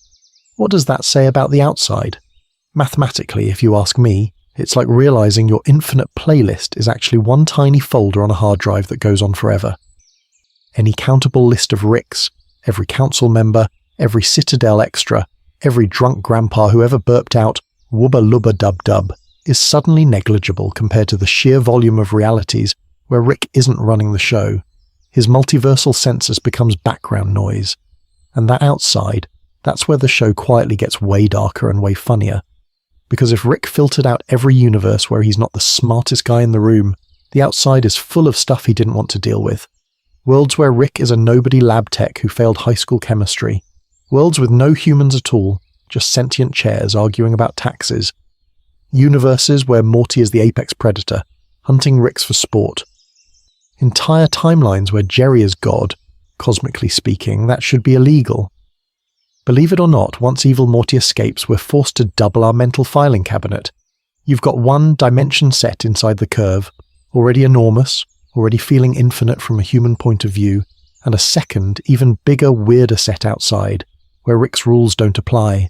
what does that say about the outside? Mathematically, if you ask me, it's like realizing your infinite playlist is actually one tiny folder on a hard drive that goes on forever. Any countable list of Ricks, every council member, every Citadel extra, every drunk grandpa who ever burped out wubba lubba dub dub is suddenly negligible compared to the sheer volume of realities where Rick isn't running the show. His multiversal census becomes background noise. And that outside, that's where the show quietly gets way darker and way funnier. Because if Rick filtered out every universe where he's not the smartest guy in the room, the outside is full of stuff he didn't want to deal with. Worlds where Rick is a nobody lab tech who failed high school chemistry. Worlds with no humans at all, just sentient chairs arguing about taxes. Universes where Morty is the apex predator, hunting Ricks for sport. Entire timelines where Jerry is God. Cosmically speaking, that should be illegal. Believe it or not, once Evil Morty escapes, we're forced to double our mental filing cabinet. You've got one dimension set inside the curve, already enormous, already feeling infinite from a human point of view, and a second, even bigger, weirder set outside, where Rick's rules don't apply.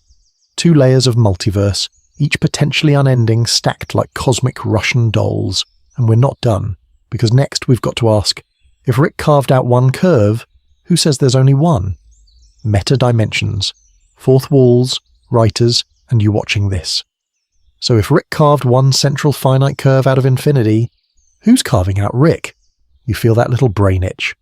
2 layers of multiverse, each potentially unending, stacked like cosmic Russian dolls. And we're not done, because next we've got to ask, if Rick carved out one curve, who says there's only one? Meta dimensions, fourth walls, writers, and you watching this. So if Rick carved one central finite curve out of infinity, who's carving out Rick? You feel that little brain itch.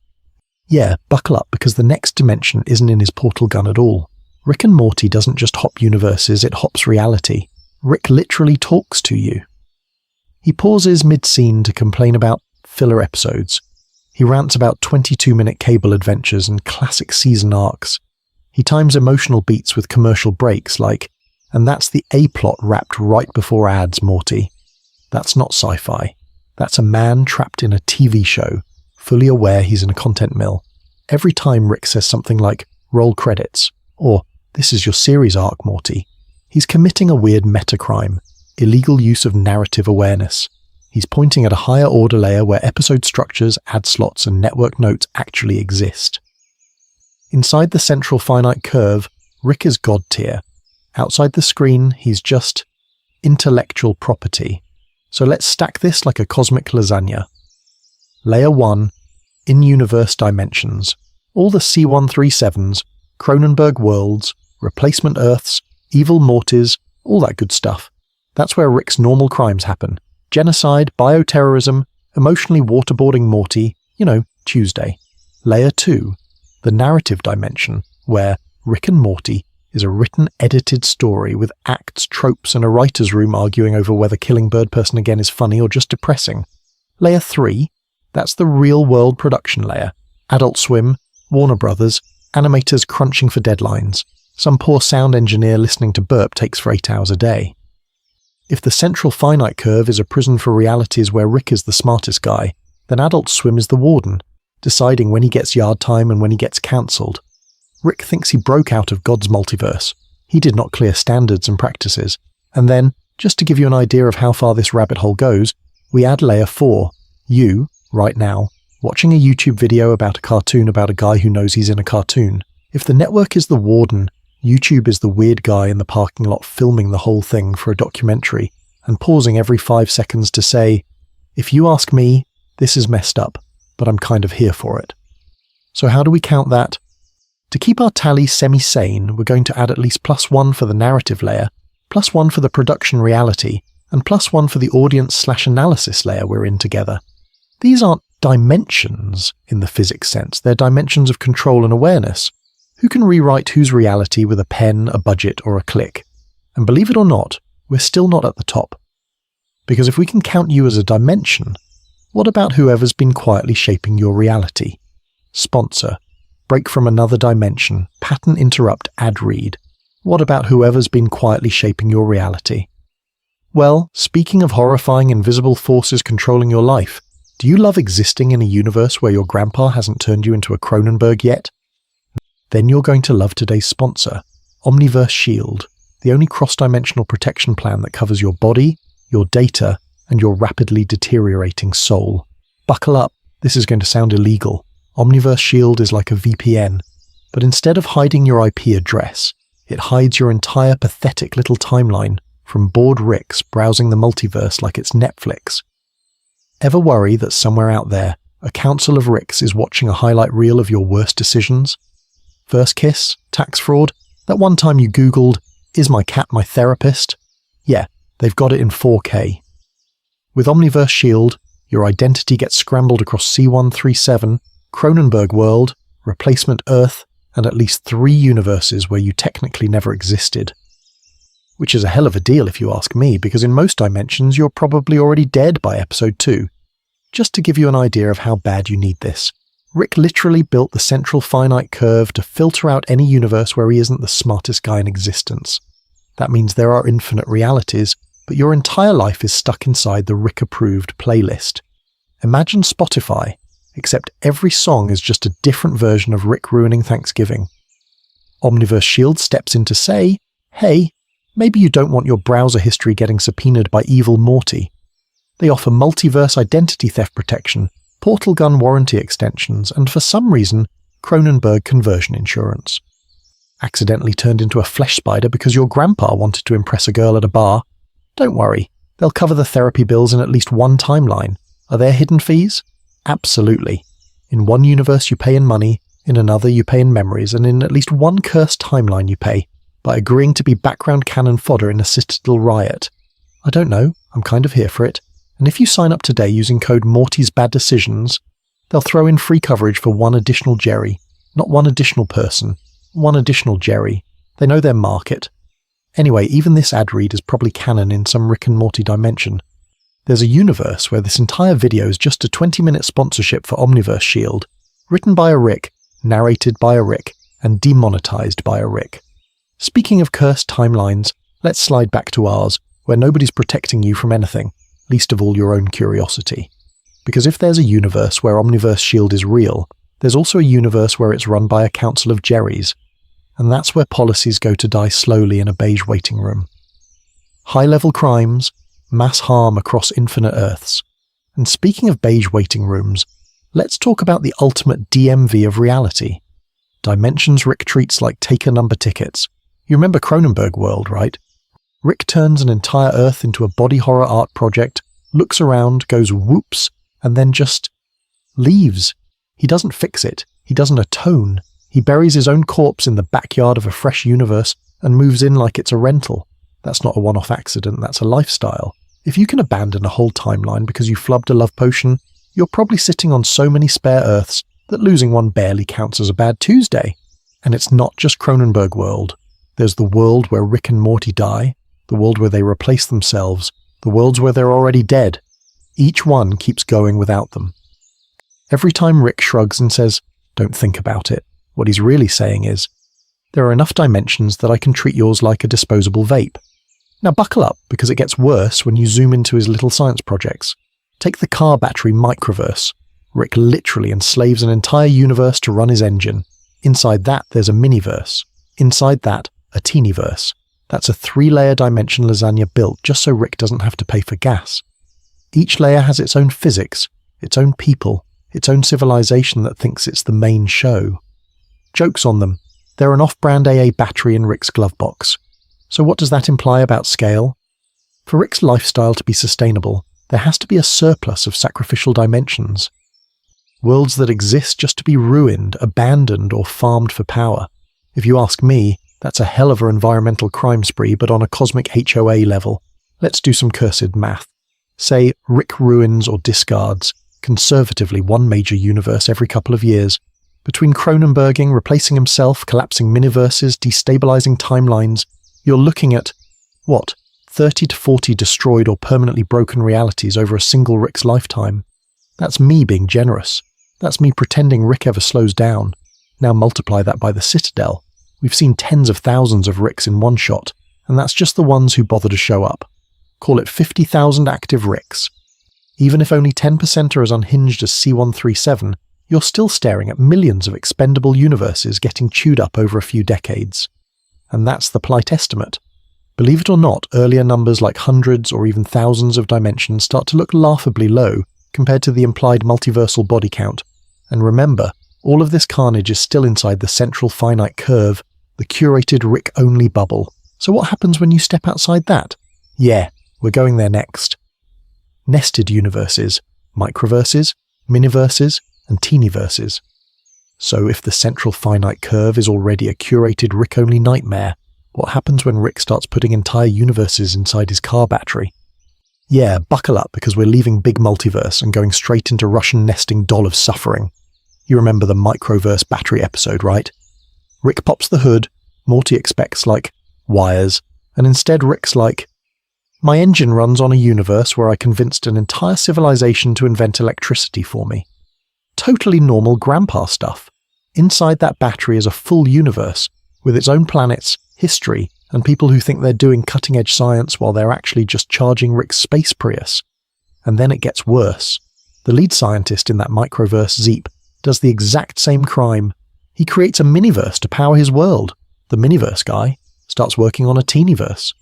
Yeah, buckle up, because the next dimension isn't in his portal gun at all. Rick and Morty doesn't just hop universes, it hops reality. Rick literally talks to you. He pauses mid-scene to complain about filler episodes. He rants about 22-minute cable adventures and classic season arcs. He times emotional beats with commercial breaks like, "And that's the A-plot wrapped right before ads, Morty." That's not sci-fi. That's a man trapped in a TV show, fully aware he's in a content mill. Every time Rick says something like, "Roll credits," or "This is your series arc, Morty," he's committing a weird meta-crime, illegal use of narrative awareness. He's pointing at a higher order layer where episode structures, ad slots, and network notes actually exist. Inside the central finite curve, Rick is god tier. Outside the screen, he's just intellectual property. So let's stack this like a cosmic lasagna. Layer 1, in-universe dimensions. All the C-137s, Cronenberg worlds, replacement Earths, evil Mortys, all that good stuff. That's where Rick's normal crimes happen. Genocide, bioterrorism, emotionally waterboarding Morty, Tuesday. Layer 2, the narrative dimension, where Rick and Morty is a written, edited story with acts, tropes, and a writer's room arguing over whether killing Bird Person again is funny or just depressing. Layer 3, that's the real-world production layer. Adult Swim, Warner Brothers, animators crunching for deadlines. Some poor sound engineer listening to burp takes for 8 hours a day. If the central finite curve is a prison for realities where Rick is the smartest guy, then Adult Swim is the warden, deciding when he gets yard time and when he gets cancelled. Rick thinks he broke out of God's multiverse. He did not clear standards and practices. And then, just to give you an idea of how far this rabbit hole goes, we add layer 4, you, right now, watching a YouTube video about a cartoon about a guy who knows he's in a cartoon. If the network is the warden, YouTube is the weird guy in the parking lot filming the whole thing for a documentary and pausing every 5 seconds to say, "If you ask me, this is messed up, but I'm kind of here for it." So how do we count that? To keep our tally semi-sane, we're going to add at least +1 for the narrative layer, +1 for the production reality, and +1 for the audience/analysis layer we're in together. These aren't dimensions in the physics sense, they're dimensions of control and awareness. Who can rewrite whose reality with a pen, a budget, or a click? And believe it or not, we're still not at the top. Because if we can count you as a dimension, what about whoever's been quietly shaping your reality? Sponsor. Break from another dimension. Pattern interrupt ad read. What about whoever's been quietly shaping your reality? Well, speaking of horrifying invisible forces controlling your life, do you love existing in a universe where your grandpa hasn't turned you into a Cronenberg yet? Then you're going to love today's sponsor, Omniverse Shield, the only cross-dimensional protection plan that covers your body, your data, and your rapidly deteriorating soul. Buckle up, this is going to sound illegal. Omniverse Shield is like a VPN, but instead of hiding your IP address, it hides your entire pathetic little timeline from bored Ricks browsing the multiverse like it's Netflix. Ever worry that somewhere out there, a council of Ricks is watching a highlight reel of your worst decisions? First kiss, tax fraud, that one time you Googled, "Is my cat my therapist?" Yeah, they've got it in 4K. With Omniverse Shield, your identity gets scrambled across C-137, Cronenberg world, replacement Earth, and at least 3 universes where you technically never existed. Which is a hell of a deal if you ask me, because in most dimensions you're probably already dead by episode 2. Just to give you an idea of how bad you need this, Rick literally built the central finite curve to filter out any universe where he isn't the smartest guy in existence. That means there are infinite realities, but your entire life is stuck inside the Rick-approved playlist. Imagine Spotify, except every song is just a different version of Rick ruining Thanksgiving. Omniverse Shield steps in to say, hey, maybe you don't want your browser history getting subpoenaed by evil Morty. They offer multiverse identity theft protection, portal gun warranty extensions, and for some reason, Cronenberg conversion insurance. Accidentally turned into a flesh spider because your grandpa wanted to impress a girl at a bar? Don't worry, they'll cover the therapy bills in at least one timeline. Are there hidden fees? Absolutely. In one universe you pay in money, in another you pay in memories, and in at least one cursed timeline you pay by agreeing to be background cannon fodder in a Citadel riot. I don't know, I'm kind of here for it. And if you sign up today using code Morty's Bad Decisions, they'll throw in free coverage for one additional Jerry. Not one additional person, one additional Jerry. They know their market. Anyway, even this ad read is probably canon in some Rick and Morty dimension. There's a universe where this entire video is just a 20-minute sponsorship for Omniverse Shield, written by a Rick, narrated by a Rick, and demonetized by a Rick. Speaking of cursed timelines, let's slide back to ours, where nobody's protecting you from anything, least of all your own curiosity. Because if there's a universe where Omniverse Shield is real, there's also a universe where it's run by a council of Jerrys, and that's where policies go to die slowly in a beige waiting room. High-level crimes, mass harm across infinite Earths. And speaking of beige waiting rooms, let's talk about the ultimate DMV of reality. Dimensions Rick treats like take-a-number tickets. You remember Cronenberg World, right? Rick turns an entire Earth into a body horror art project, looks around, goes whoops, and then just leaves. He doesn't fix it. He doesn't atone. He buries his own corpse in the backyard of a fresh universe and moves in like it's a rental. That's not a one-off accident, that's a lifestyle. If you can abandon a whole timeline because you flubbed a love potion, you're probably sitting on so many spare Earths that losing one barely counts as a bad Tuesday. And it's not just Cronenberg World. There's the world where Rick and Morty die, the world where they replace themselves, the worlds where they're already dead. Each one keeps going without them. Every time Rick shrugs and says, "Don't think about it," what he's really saying is, "There are enough dimensions that I can treat yours like a disposable vape." Now buckle up, because it gets worse when you zoom into his little science projects. Take the car battery microverse. Rick literally enslaves an entire universe to run his engine. Inside that, there's a miniverse. Inside that, a teenyverse. That's a 3-layer dimension lasagna built just so Rick doesn't have to pay for gas. Each layer has its own physics, its own people, its own civilization that thinks it's the main show. Joke's on them. They're an off-brand AA battery in Rick's glove box. So what does that imply about scale? For Rick's lifestyle to be sustainable, there has to be a surplus of sacrificial dimensions. Worlds that exist just to be ruined, abandoned, or farmed for power. If you ask me, that's a hell of an environmental crime spree, but on a cosmic HOA level. Let's do some cursed math. Say Rick ruins or discards, conservatively, one major universe every couple of years. Between Cronenberging, replacing himself, collapsing miniverses, destabilizing timelines, you're looking at, 30 to 40 destroyed or permanently broken realities over a single Rick's lifetime. That's me being generous. That's me pretending Rick ever slows down. Now multiply that by the Citadel. We've seen tens of thousands of Ricks in one shot, and that's just the ones who bother to show up. Call it 50,000 active Ricks. Even if only 10% are as unhinged as C-137, you're still staring at millions of expendable universes getting chewed up over a few decades. And that's the polite estimate. Believe it or not, earlier numbers like hundreds or even thousands of dimensions start to look laughably low compared to the implied multiversal body count. And remember, all of this carnage is still inside the central finite curve, the curated Rick-only bubble. So what happens when you step outside that? Yeah, we're going there next. Nested universes, microverses, miniverses, and teenyverses. So if the central finite curve is already a curated Rick-only nightmare, what happens when Rick starts putting entire universes inside his car battery? Yeah, buckle up, because we're leaving big multiverse and going straight into Russian nesting doll of suffering. You remember the microverse battery episode, right? Rick pops the hood, Morty expects, wires, and instead Rick's my engine runs on a universe where I convinced an entire civilization to invent electricity for me. Totally normal grandpa stuff. Inside that battery is a full universe, with its own planets, history, and people who think they're doing cutting-edge science while they're actually just charging Rick's space Prius. And then it gets worse. The lead scientist in that microverse Zeep does the exact same crime. He creates a miniverse to power his world. The miniverse guy starts working on a teenyverse.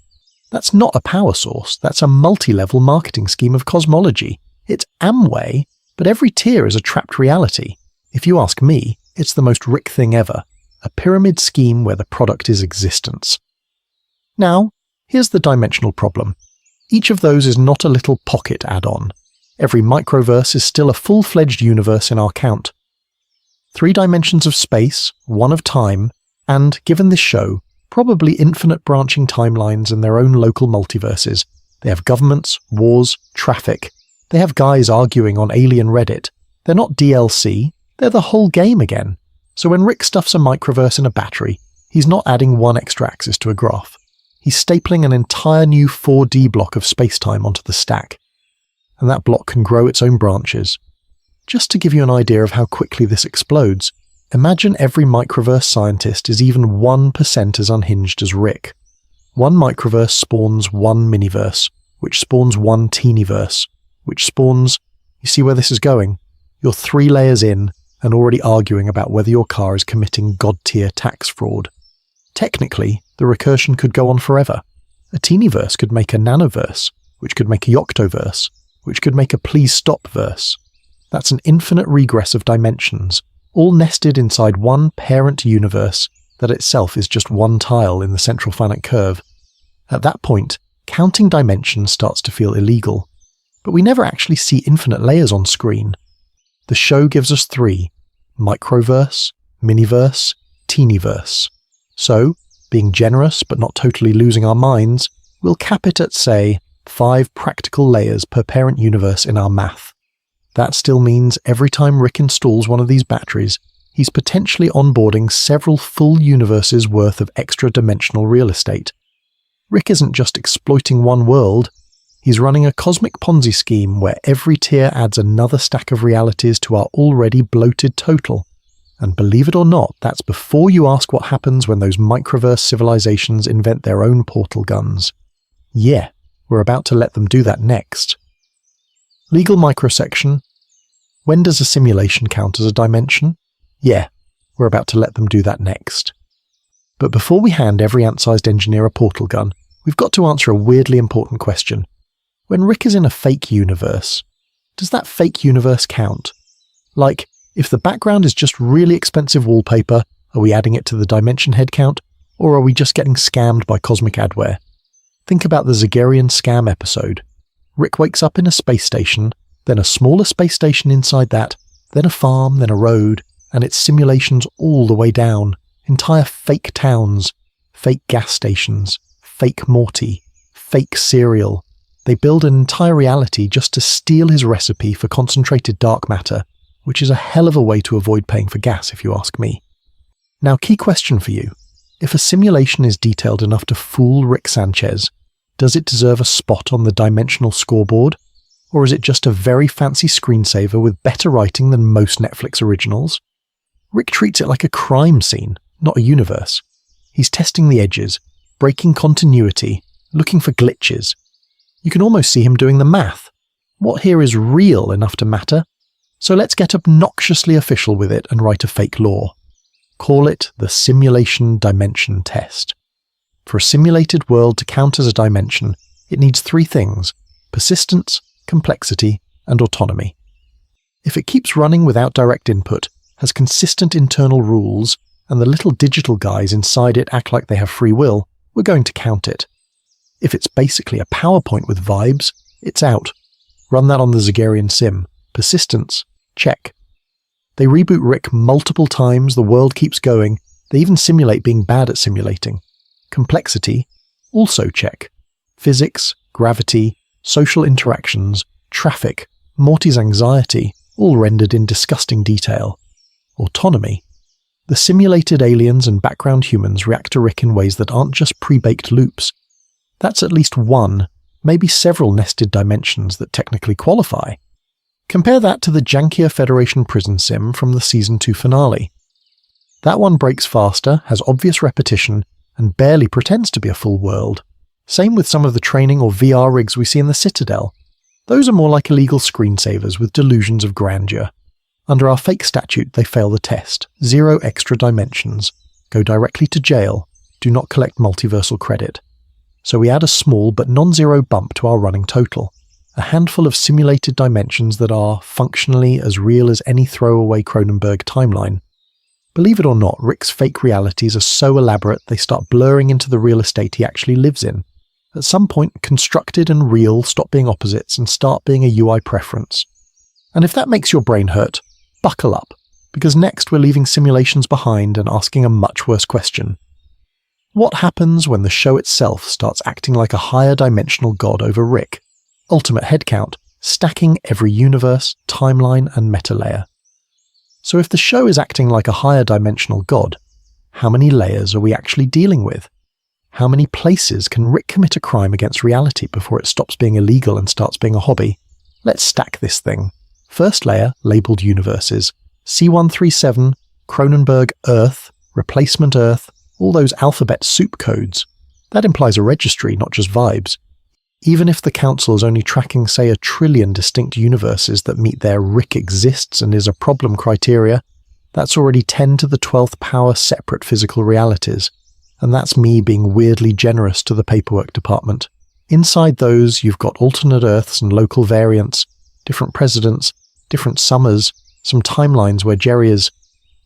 That's not a power source, that's a multi-level marketing scheme of cosmology. It's Amway, but every tier is a trapped reality. If you ask me, it's the most Rick thing ever. A pyramid scheme where the product is existence. Now, here's the dimensional problem. Each of those is not a little pocket add-on. Every microverse is still a full-fledged universe in our count. 3 dimensions of space, 1 of time, and, given this show, probably infinite branching timelines and their own local multiverses, They have governments, wars, traffic. They have guys arguing on alien Reddit. They're not DLC, they're the whole game again. So when Rick stuffs a microverse in a battery, he's not adding one extra axis to a graph. He's stapling an entire new 4D block of spacetime onto the stack. And that block can grow its own branches. Just to give you an idea of how quickly this explodes, imagine every microverse scientist is even 1% as unhinged as Rick. One microverse spawns one miniverse, which spawns one teeniverse, which spawns... You see where this is going? You're 3 layers in and already arguing about whether your car is committing god-tier tax fraud. Technically, the recursion could go on forever. A teeniverse could make a nanoverse, which could make a Yoctoverse, which could make a please stop verse. That's an infinite regress of dimensions, all nested inside one parent universe that itself is just one tile in the central finite curve. At that point, counting dimensions starts to feel illegal. But we never actually see infinite layers on screen. The show gives us 3: microverse, miniverse, teeniverse. So, being generous but not totally losing our minds, we'll cap it at, say, 5 practical layers per parent universe in our math. That still means every time Rick installs one of these batteries, he's potentially onboarding several full universes worth of extra dimensional real estate. Rick isn't just exploiting one world, he's running a cosmic Ponzi scheme where every tier adds another stack of realities to our already bloated total. And believe it or not, that's before you ask what happens when those microverse civilizations invent their own portal guns. Yeah, we're about to let them do that next. Legal microsection. When does a simulation count as a dimension? Yeah, we're about to let them do that next. But before we hand every ant-sized engineer a portal gun, we've got to answer a weirdly important question. When Rick is in a fake universe, does that fake universe count? Like, if the background is just really expensive wallpaper, are we adding it to the dimension head count, or are we just getting scammed by cosmic adware? Think about the Zagarian scam episode. Rick wakes up in a space station, then a smaller space station inside that, then a farm, then a road, and it's simulations all the way down. Entire fake towns, fake gas stations, fake Morty, fake cereal. They build an entire reality just to steal his recipe for concentrated dark matter, which is a hell of a way to avoid paying for gas if you ask me. Now, key question for you. If a simulation is detailed enough to fool Rick Sanchez, does it deserve a spot on the dimensional scoreboard? Or is it just a very fancy screensaver with better writing than most Netflix originals? Rick treats it like a crime scene, not a universe. He's testing the edges, breaking continuity, looking for glitches. You can almost see him doing the math. What here is real enough to matter? So let's get obnoxiously official with it and write a fake law. Call it the simulation dimension test. For a simulated world to count as a dimension, it needs 3 things: persistence, complexity, and autonomy. If it keeps running without direct input, has consistent internal rules, and the little digital guys inside it act like they have free will, we're going to count it. If it's basically a PowerPoint with vibes, it's out. Run that on the Zagarian sim. Persistence, check. They reboot Rick multiple times, the world keeps going, they even simulate being bad at simulating. Complexity, also check. Physics, gravity, social interactions, traffic, Morty's anxiety, all rendered in disgusting detail. Autonomy. The simulated aliens and background humans react to Rick in ways that aren't just pre-baked loops. That's at least one, maybe several nested dimensions that technically qualify. Compare that to the jankier Federation prison sim from the Season 2 finale. That one breaks faster, has obvious repetition, and barely pretends to be a full world. Same with some of the training or VR rigs we see in the Citadel. Those are more like illegal screensavers with delusions of grandeur. Under our fake statute, they fail the test. 0 extra dimensions. Go directly to jail. Do not collect multiversal credit. So we add a small but non-zero bump to our running total. A handful of simulated dimensions that are, functionally, as real as any throwaway Cronenberg timeline. Believe it or not, Rick's fake realities are so elaborate they start blurring into the real estate he actually lives in. At some point, constructed and real stop being opposites and start being a UI preference. And if that makes your brain hurt, buckle up, because next we're leaving simulations behind and asking a much worse question. What happens when the show itself starts acting like a higher dimensional god over Rick? Ultimate headcount, stacking every universe, timeline, and meta layer. So if the show is acting like a higher dimensional god, how many layers are we actually dealing with? How many places can Rick commit a crime against reality before it stops being illegal and starts being a hobby? Let's stack this thing. First layer, labelled universes. C137, Cronenberg Earth, Replacement Earth, all those alphabet soup codes. That implies a registry, not just vibes. Even if the council is only tracking, say, 1 trillion distinct universes that meet their Rick exists and is a problem criteria, that's already 10 to the 12th power separate physical realities. And that's me being weirdly generous to the paperwork department. Inside those, you've got alternate Earths and local variants, different presidents, different summers, some timelines where Jerry is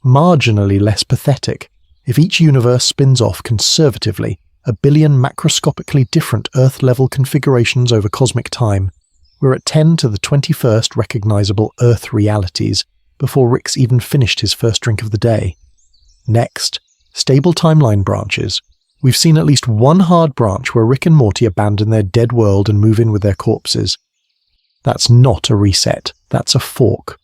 marginally less pathetic. If each universe spins off conservatively 1 billion macroscopically different Earth-level configurations over cosmic time, we're at 10 to the 21st recognizable Earth realities before Rick's even finished his first drink of the day. Next, stable timeline branches. We've seen at least one hard branch where Rick and Morty abandon their dead world and move in with their corpses. That's not a reset, that's a fork.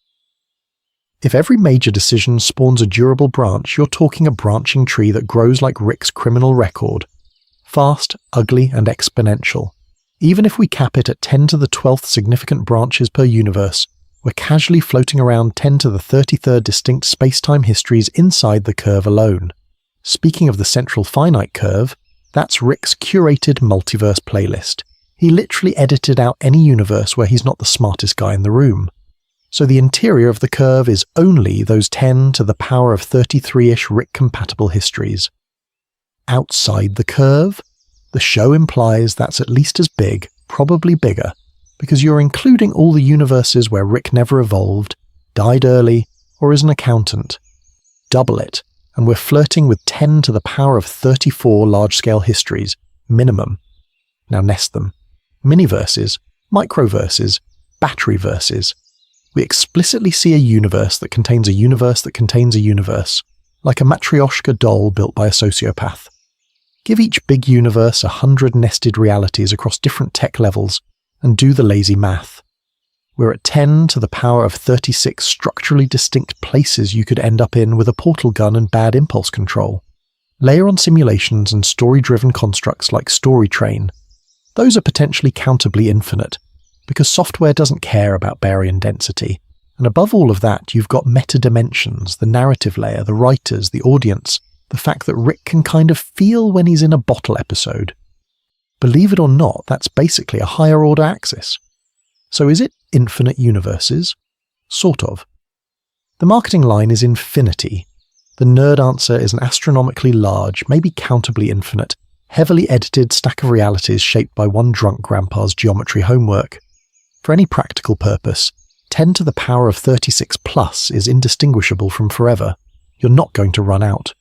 If every major decision spawns a durable branch, you're talking a branching tree that grows like Rick's criminal record. Fast, ugly, and exponential. Even if we cap it at 10 to the 12th significant branches per universe, we're casually floating around 10 to the 33rd distinct space-time histories inside the curve alone. Speaking of the central finite curve, that's Rick's curated multiverse playlist. He literally edited out any universe where he's not the smartest guy in the room. So the interior of the curve is only those 10 to the power of 33-ish Rick-compatible histories. Outside the curve, the show implies that's at least as big, probably bigger, because you're including all the universes where Rick never evolved, died early, or is an accountant. Double it, and we're flirting with 10 to the power of 34 large-scale histories, minimum. Now nest them. Miniverses, microverses, batteryverses. We explicitly see a universe that contains a universe that contains a universe, like a Matryoshka doll built by a sociopath. Give each big universe 100 nested realities across different tech levels, and do the lazy math. We're at 10 to the power of 36 structurally distinct places you could end up in with a portal gun and bad impulse control. Layer on simulations and story-driven constructs like StoryTrain. Those are potentially countably infinite, because software doesn't care about baryon density. And above all of that, you've got meta-dimensions, the narrative layer, the writers, the audience, the fact that Rick can kind of feel when he's in a bottle episode. Believe it or not, that's basically a higher-order axis. So is it infinite universes? Sort of. The marketing line is infinity. The nerd answer is an astronomically large, maybe countably infinite, heavily edited stack of realities shaped by one drunk grandpa's geometry homework. For any practical purpose, 10 to the power of 36 plus is indistinguishable from forever. You're not going to run out.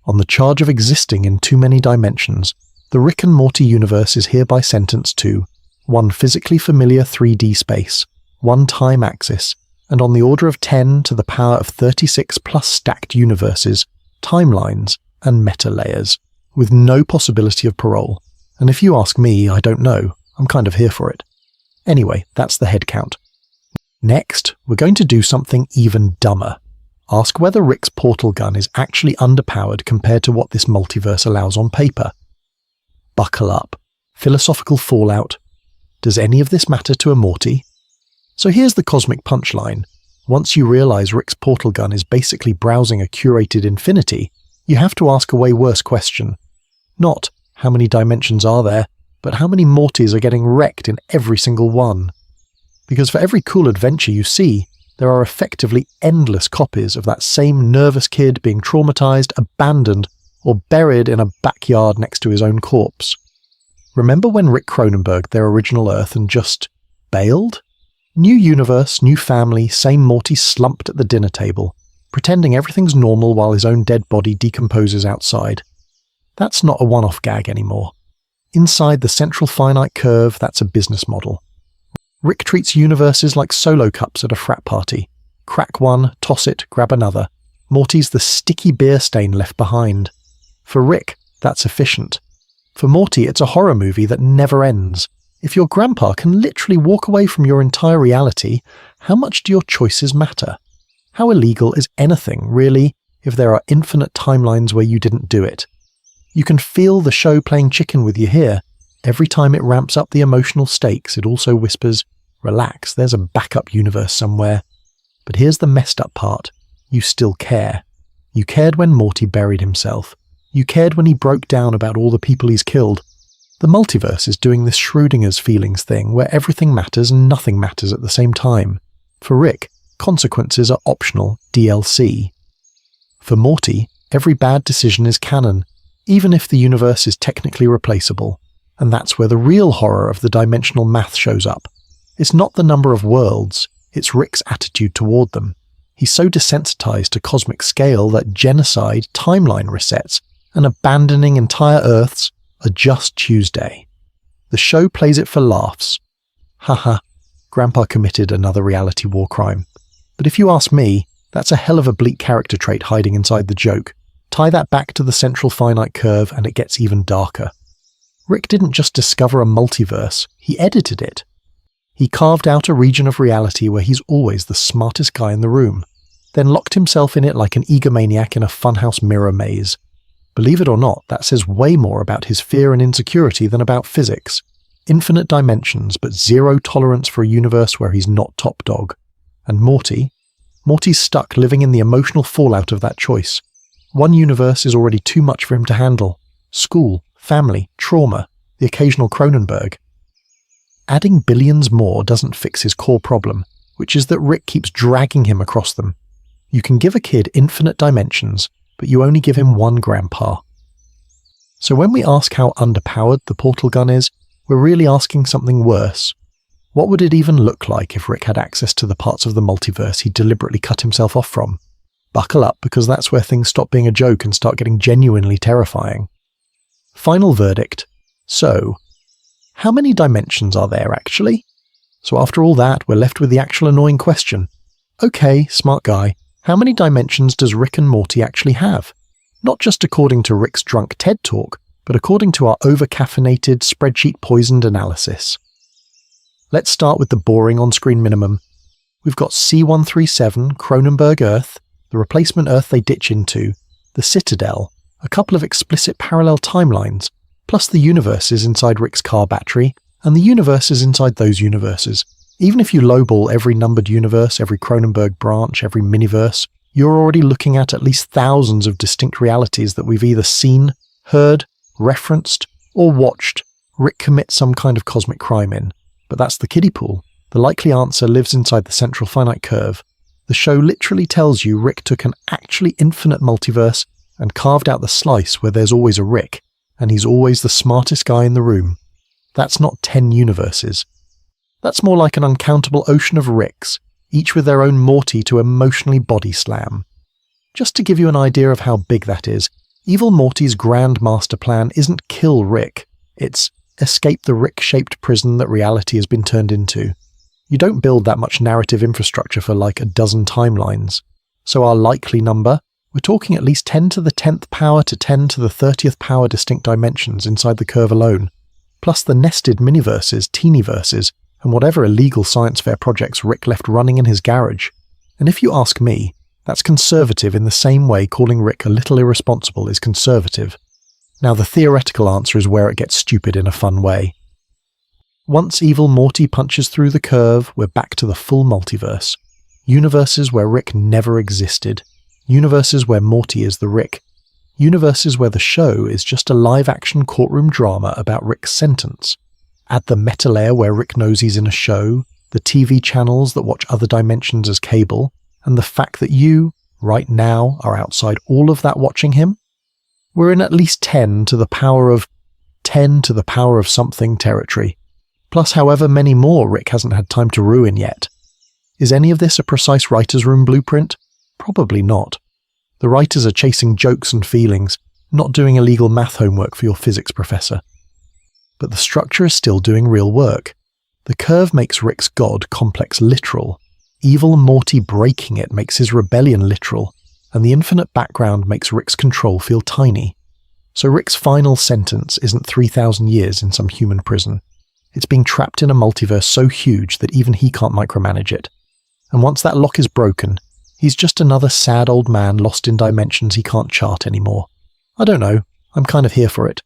On the charge of existing in too many dimensions, the Rick and Morty universe is hereby sentenced to 1 physically familiar 3D space, 1 time axis, and on the order of 10 to the power of 36 plus stacked universes, timelines, and meta layers, with no possibility of parole. And if you ask me, I don't know. I'm kind of here for it. Anyway, that's the head count. Next, we're going to do something even dumber. Ask whether Rick's portal gun is actually underpowered compared to what this multiverse allows on paper. Buckle up. Philosophical fallout. Does any of this matter to a Morty? So here's the cosmic punchline. Once you realize Rick's portal gun is basically browsing a curated infinity, you have to ask a way worse question. Not, how many dimensions are there, but how many Mortys are getting wrecked in every single one? Because for every cool adventure you see, there are effectively endless copies of that same nervous kid being traumatized, abandoned, or buried in a backyard next to his own corpse. Remember when Rick Cronenberg their original Earth and just bailed? New universe, new family, same Morty slumped at the dinner table, pretending everything's normal while his own dead body decomposes outside. That's not a one-off gag anymore. Inside the central finite curve, that's a business model. Rick treats universes like solo cups at a frat party. Crack one, toss it, grab another. Morty's the sticky beer stain left behind. For Rick, That's efficient. For Morty, it's a horror movie that never ends. If your grandpa can literally walk away from your entire reality, how much do your choices matter? How illegal is anything, really, if there are infinite timelines where you didn't do it? You can feel the show playing chicken with you here. Every time it ramps up the emotional stakes, it also whispers, "Relax, there's a backup universe somewhere." But here's the messed up part. You still care. You cared when Morty buried himself. You cared when he broke down about all the people he's killed. The multiverse is doing this Schrödinger's feelings thing where everything matters and nothing matters at the same time. For Rick, consequences are optional DLC. For Morty, every bad decision is canon, even if the universe is technically replaceable. And that's where the real horror of the dimensional math shows up. It's not the number of worlds, it's Rick's attitude toward them. He's so desensitized to cosmic scale that genocide, timeline resets, and abandoning entire Earths are just Tuesday. The show plays it for laughs. Haha, Grandpa committed another reality war crime. But if you ask me, that's a hell of a bleak character trait hiding inside the joke. Tie that back to the central finite curve and it gets even darker. Rick didn't just discover a multiverse, he edited it. He carved out a region of reality where he's always the smartest guy in the room, then locked himself in it like an egomaniac in a funhouse mirror maze. Believe it or not, that says way more about his fear and insecurity than about physics. Infinite dimensions, but zero tolerance for a universe where he's not top dog. And Morty's stuck living in the emotional fallout of that choice. One universe is already too much for him to handle. School, family, trauma, the occasional Cronenberg. Adding billions more doesn't fix his core problem, which is that Rick keeps dragging him across them. You can give a kid infinite dimensions, but you only give him one grandpa. So when we ask how underpowered the portal gun is, we're really asking something worse. What would it even look like if Rick had access to the parts of the multiverse he deliberately cut himself off from? Buckle up, because that's where things stop being a joke and start getting genuinely terrifying. Final verdict. So, how many dimensions are there actually? So after all that, we're left with the actual annoying question. Okay, smart guy, how many dimensions does Rick and Morty actually have? Not just according to Rick's drunk TED Talk, but according to our over-caffeinated, spreadsheet-poisoned analysis. Let's start with the boring on-screen minimum. We've got C-137, Cronenberg Earth, the replacement Earth they ditch into, the Citadel, a couple of explicit parallel timelines, plus the universes inside Rick's car battery, and the universes inside those universes. Even if you lowball every numbered universe, every Cronenberg branch, every miniverse, you're already looking at least thousands of distinct realities that we've either seen, heard, referenced, or watched Rick commit some kind of cosmic crime in. But that's the kiddie pool. The likely answer lives inside the central finite curve. The show literally tells you Rick took an actually infinite multiverse and carved out the slice where there's always a Rick, and he's always the smartest guy in the room. That's not 10 universes. That's more like an uncountable ocean of Ricks, each with their own Morty to emotionally body slam. Just to give you an idea of how big that is, Evil Morty's grand master plan isn't kill Rick, it's escape the Rick-shaped prison that reality has been turned into. You don't build that much narrative infrastructure for like a dozen timelines. So our likely number, we're talking at least 10 to the 10th power to 10 to the 30th power distinct dimensions inside the curve alone, plus the nested miniverses, teenyverses, and whatever illegal science fair projects Rick left running in his garage. And if you ask me, that's conservative in the same way calling Rick a little irresponsible is conservative. Now the theoretical answer is where it gets stupid in a fun way. Once Evil Morty punches through the curve, we're back to the full multiverse. Universes where Rick never existed. Universes where Morty is the Rick. Universes where the show is just a live-action courtroom drama about Rick's sentence. Add the meta layer where Rick knows he's in a show, the TV channels that watch other dimensions as cable, and the fact that you, right now, are outside all of that watching him. We're in at least 10 to the power of something territory, plus however many more Rick hasn't had time to ruin yet. Is any of this a precise writer's room blueprint? Probably not. The writers are chasing jokes and feelings, not doing illegal math homework for your physics professor. But the structure is still doing real work. The curve makes Rick's god complex literal. Evil Morty breaking it makes his rebellion literal, and the infinite background makes Rick's control feel tiny. So Rick's final sentence isn't 3,000 years in some human prison. It's being trapped in a multiverse so huge that even he can't micromanage it. And once that lock is broken, he's just another sad old man lost in dimensions he can't chart anymore. I don't know, I'm kind of here for it.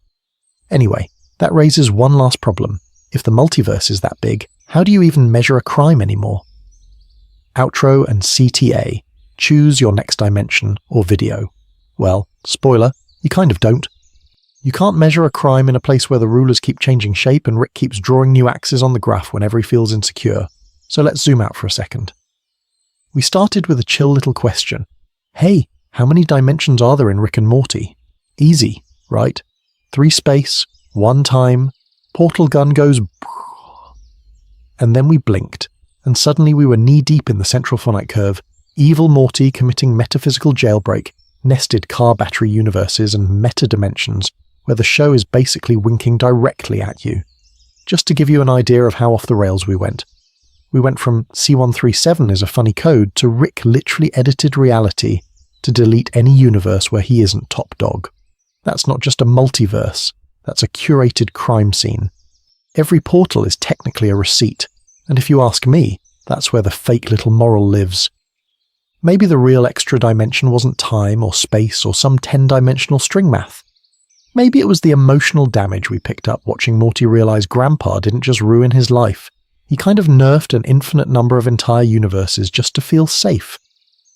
Anyway, that raises one last problem. If the multiverse is that big, how do you even measure a crime anymore? Outro and CTA. Choose your next dimension or video. Well, spoiler, you kind of don't. You can't measure a crime in a place where the rulers keep changing shape and Rick keeps drawing new axes on the graph whenever he feels insecure. So let's zoom out for a second. We started with a chill little question. Hey, how many dimensions are there in Rick and Morty? Easy, right? 3 space, 1 time, portal gun goes and then we blinked, and suddenly we were knee-deep in the central finite curve, evil Morty committing metaphysical jailbreak, nested car battery universes and meta-dimensions, where the show is basically winking directly at you. Just to give you an idea of how off the rails we went from C137 is a funny code to Rick literally edited reality to delete any universe where he isn't top dog. That's not just a multiverse, that's a curated crime scene. Every portal is technically a receipt, and if you ask me, that's where the fake little moral lives. Maybe the real extra dimension wasn't time or space or some 10-dimensional string math. Maybe it was the emotional damage we picked up watching Morty realize Grandpa didn't just ruin his life. He kind of nerfed an infinite number of entire universes just to feel safe.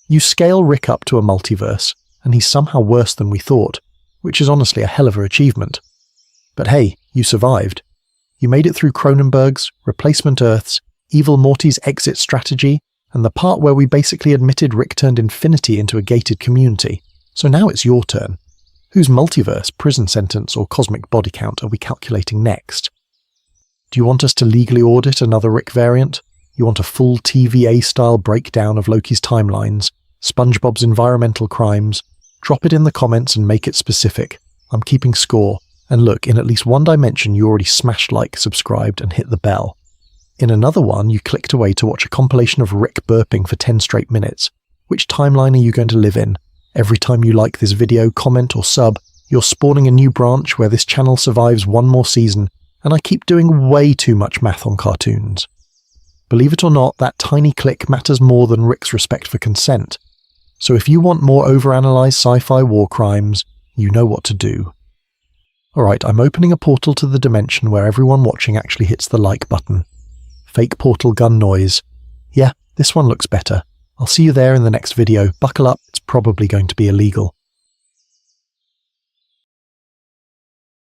You scale Rick up to a multiverse, and he's somehow worse than we thought, which is honestly a hell of an achievement. But hey, you survived. You made it through Cronenberg's, Replacement Earths, Evil Morty's exit strategy, and the part where we basically admitted Rick turned infinity into a gated community. So now it's your turn. Whose multiverse, prison sentence, or cosmic body count are we calculating next? Do you want us to legally audit another Rick variant? You want a full TVA-style breakdown of Loki's timelines, SpongeBob's environmental crimes? Drop it in the comments and make it specific. I'm keeping score. And look, in at least one dimension you already smashed like, subscribed, and hit the bell. In another one, you clicked away to watch a compilation of Rick burping for 10 straight minutes. Which timeline are you going to live in? Every time you like this video, comment, or sub, you're spawning a new branch where this channel survives one more season, and I keep doing way too much math on cartoons. Believe it or not, that tiny click matters more than Rick's respect for consent. So if you want more overanalyzed sci-fi war crimes, you know what to do. Alright, I'm opening a portal to the dimension where everyone watching actually hits the like button. Fake portal gun noise. Yeah, this one looks better. I'll see you there in the next video. Buckle up, it's probably going to be illegal.